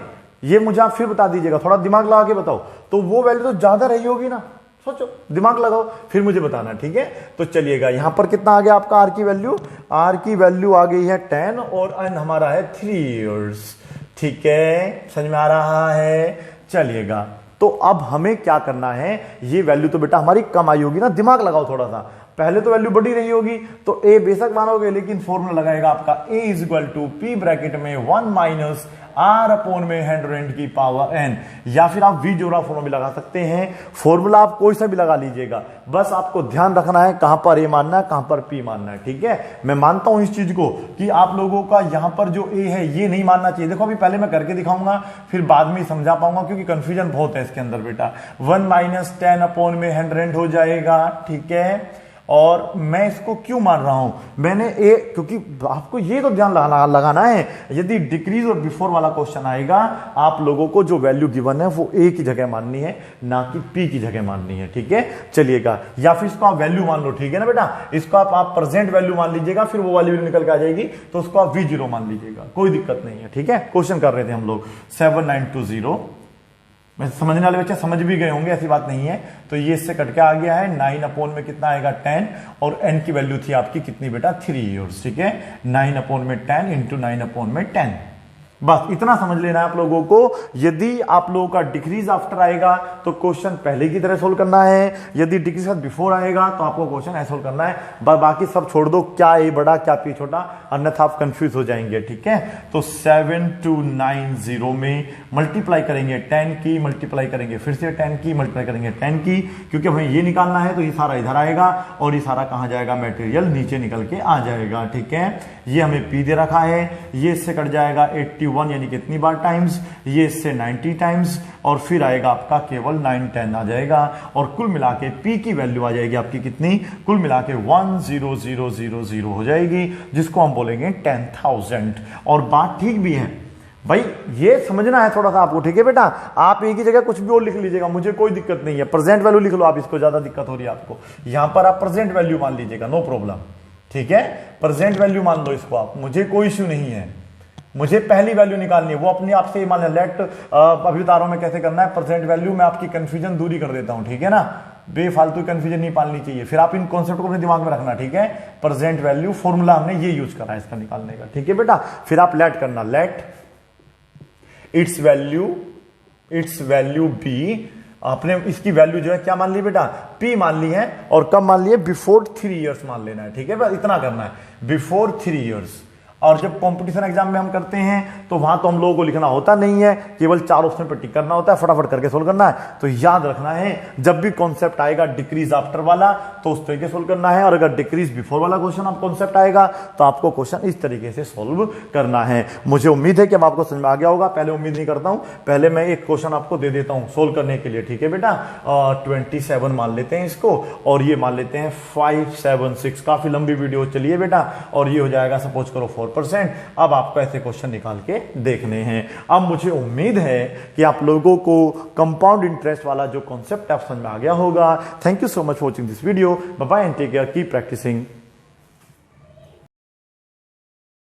Speaker 1: ये मुझे आप फिर बता दीजिएगा, थोड़ा दिमाग लगा के बताओ। तो वो वैल्यू तो ज्यादा रही होगी ना, सोचो, दिमाग लगाओ, फिर मुझे बताना, ठीक है। तो चलिएगा, यहां पर कितना आ गया आपका आर की वैल्यू, आर की वैल्यू आ गई है 10 और एन हमारा है 3 ईयर्स, ठीक है, समझ में आ रहा है। चलिएगा, तो अब हमें क्या करना है, ये वैल्यू तो बेटा हमारी कम आई होगी ना, दिमाग लगाओ थोड़ा सा, पहले तो वैल्यू बढ़ी रही होगी तो ए बेशक मानोगे, लेकिन फॉर्मूला लगाएगा आपका a is equal to p bracket में 1 माइनस आर अपॉन में 100 की पावर एन, या फिर आप वी जोड़ा फॉर्मूला भी लगा सकते हैं। फॉर्मूला आप कोई सा भी लगा लीजिएगा, बस आपको ध्यान रखना है कहां पर ए मानना है, कहां पर पी मानना है, ठीक है। मैं मानता हूं इस चीज को कि आप लोगों का यहां पर जो ए है ये नहीं मानना चाहिए। देखो अभी पहले मैं करके दिखाऊंगा, फिर बाद में समझा पाऊंगा, क्योंकि कंफ्यूजन बहुत है इसके अंदर बेटा। 1 माइनस 10 अपॉन में 100 हो जाएगा, ठीक है। और मैं इसको क्यों मान रहा हूं, मैंने ए, क्योंकि आपको ये तो ध्यान लगाना है, यदि डिक्रीज और बिफोर वाला क्वेश्चन आएगा, आप लोगों को जो वैल्यू गिवन है वो ए की जगह माननी है, ना कि पी की जगह माननी है, ठीक है। चलिएगा, या फिर इसको आप वैल्यू मान लो, ठीक है ना बेटा, इसको आप प्रेजेंट वैल्यू मान लीजिएगा, फिर वो वाली निकल के आ जाएगी, तो उसको आप V0 मान लीजिएगा, कोई दिक्कत नहीं है, ठीक है। क्वेश्चन कर रहे थे हम लोग 7920, समझने वाले बच्चे समझ भी गए होंगे, ऐसी बात नहीं है। तो ये इससे कट के आ गया है, 9 अपॉन में कितना आएगा 10, और n की वैल्यू थी आपकी कितनी बेटा 3 ईयर्स, ठीक है। 9 अपॉन में 10 इंटू 9 अपॉन में 10, बस इतना समझ लेना है आप लोगों को। यदि आप लोगों का डिक्रीज आफ्टर आएगा तो क्वेश्चन पहले की तरह सोल्व करना है, यदि डिक्रीज बिफोर आएगा तो आपको क्वेश्चन ऐसे सोल्व करना है। बाकी सब छोड़ दो, क्या ए बड़ा क्या पी छोटा, अन्यथा आप कंफ्यूज हो जाएंगे, ठीक है। तो 7290 में मल्टीप्लाई करेंगे 10 की, मल्टीप्लाई करेंगे फिर से 10 की, मल्टीप्लाई करेंगे 10 की, क्योंकि हमें ये निकालना है, तो ये सारा इधर आएगा और ये सारा कहां जाएगा, मटेरियल नीचे निकल के आ जाएगा, ठीक है। ये हमें पी दे रखा है, ये इससे कट जाएगा 81 यानी कितनी बार टाइम्स, ये इससे 90 टाइम्स, और फिर आएगा आपका केवल 910 आ जाएगा, और कुल मिला के पी की वैल्यू आ जाएगी आपकी कितनी, कुल मिला के 10000 हो जाएगी, जिसको हम बोलेंगे 10,000। और बात ठीक भी है भाई, ये समझना है थोड़ा सा आपको, ठीक है बेटा। आप एक ही जगह कुछ भी और लिख लीजिएगा, मुझे कोई दिक्कत नहीं है। प्रेजेंट वैल्यू लिख लो आप, इसको ज्यादा दिक्कत हो रही है आपको, यहां पर आप प्रेजेंट वैल्यू मान लीजिएगा, नो प्रॉब्लम, ठीक है। प्रेजेंट वैल्यू मान लो इसको आप, मुझे कोई इश्यू नहीं है। मुझे पहली वैल्यू निकालनी है, वो अपने आप से मान लेट, अभी बता रहा हूं मैं कैसे करना है। प्रेजेंट वैल्यू में आपकी कंफ्यूजन दूरी कर देता हूं, ठीक है ना, बेफालतू कंफ्यूजन नहीं पालनी चाहिए। फिर आप इन कॉन्सेप्ट को अपने दिमाग में रखना, ठीक है। प्रेजेंट वैल्यू फॉर्मूला हमने ये यूज करा है इसका निकालने का, ठीक है बेटा। फिर आप लेट करना, लेट इट्स वैल्यू बी आपने इसकी वैल्यू जो है क्या मान ली बेटा, P मान ली है, और कब मान ली है, बिफोर 3 इयर्स मान लेना है, ठीक है, बस इतना करना है, बिफोर 3 इयर्स। और जब कंपटीशन एग्जाम में हम करते हैं तो वहां तो हम लोगों को लिखना होता नहीं है, केवल 4 ऑप्शन पर टिक करना होता है, फटाफट करके सोल्व करना है। तो याद रखना है, जब भी कॉन्सेप्ट आएगा डिक्रीज आफ्टर वाला तो उस तरीके सोल्व करना है, और अगर डिक्रीज बिफोर वाला क्वेश्चन आप कॉन्सेप्ट आएगा तो आपको क्वेश्चन इस तरीके से सोल्व करना है। मुझे उम्मीद है कि अब आपको समझ में आ गया होगा, पहले उम्मीद नहीं करता हूं, पहले मैं एक क्वेश्चन आपको दे देता हूं सोल्व करने के लिए, ठीक है बेटा। 27 मान लेते हैं इसको, और ये मान लेते हैं 576, काफी लंबी वीडियो चलिए बेटा, और ये हो जाएगा सपोज करो 4%। अब आपको ऐसे क्वेश्चन निकाल के देखने हैं। अब मुझे उम्मीद है कि आप लोगों को कंपाउंड इंटरेस्ट वाला जो कॉन्सेप्ट आप समझ में आ गया होगा। Thank you so much for watching this video. Bye bye and take care, keep practising.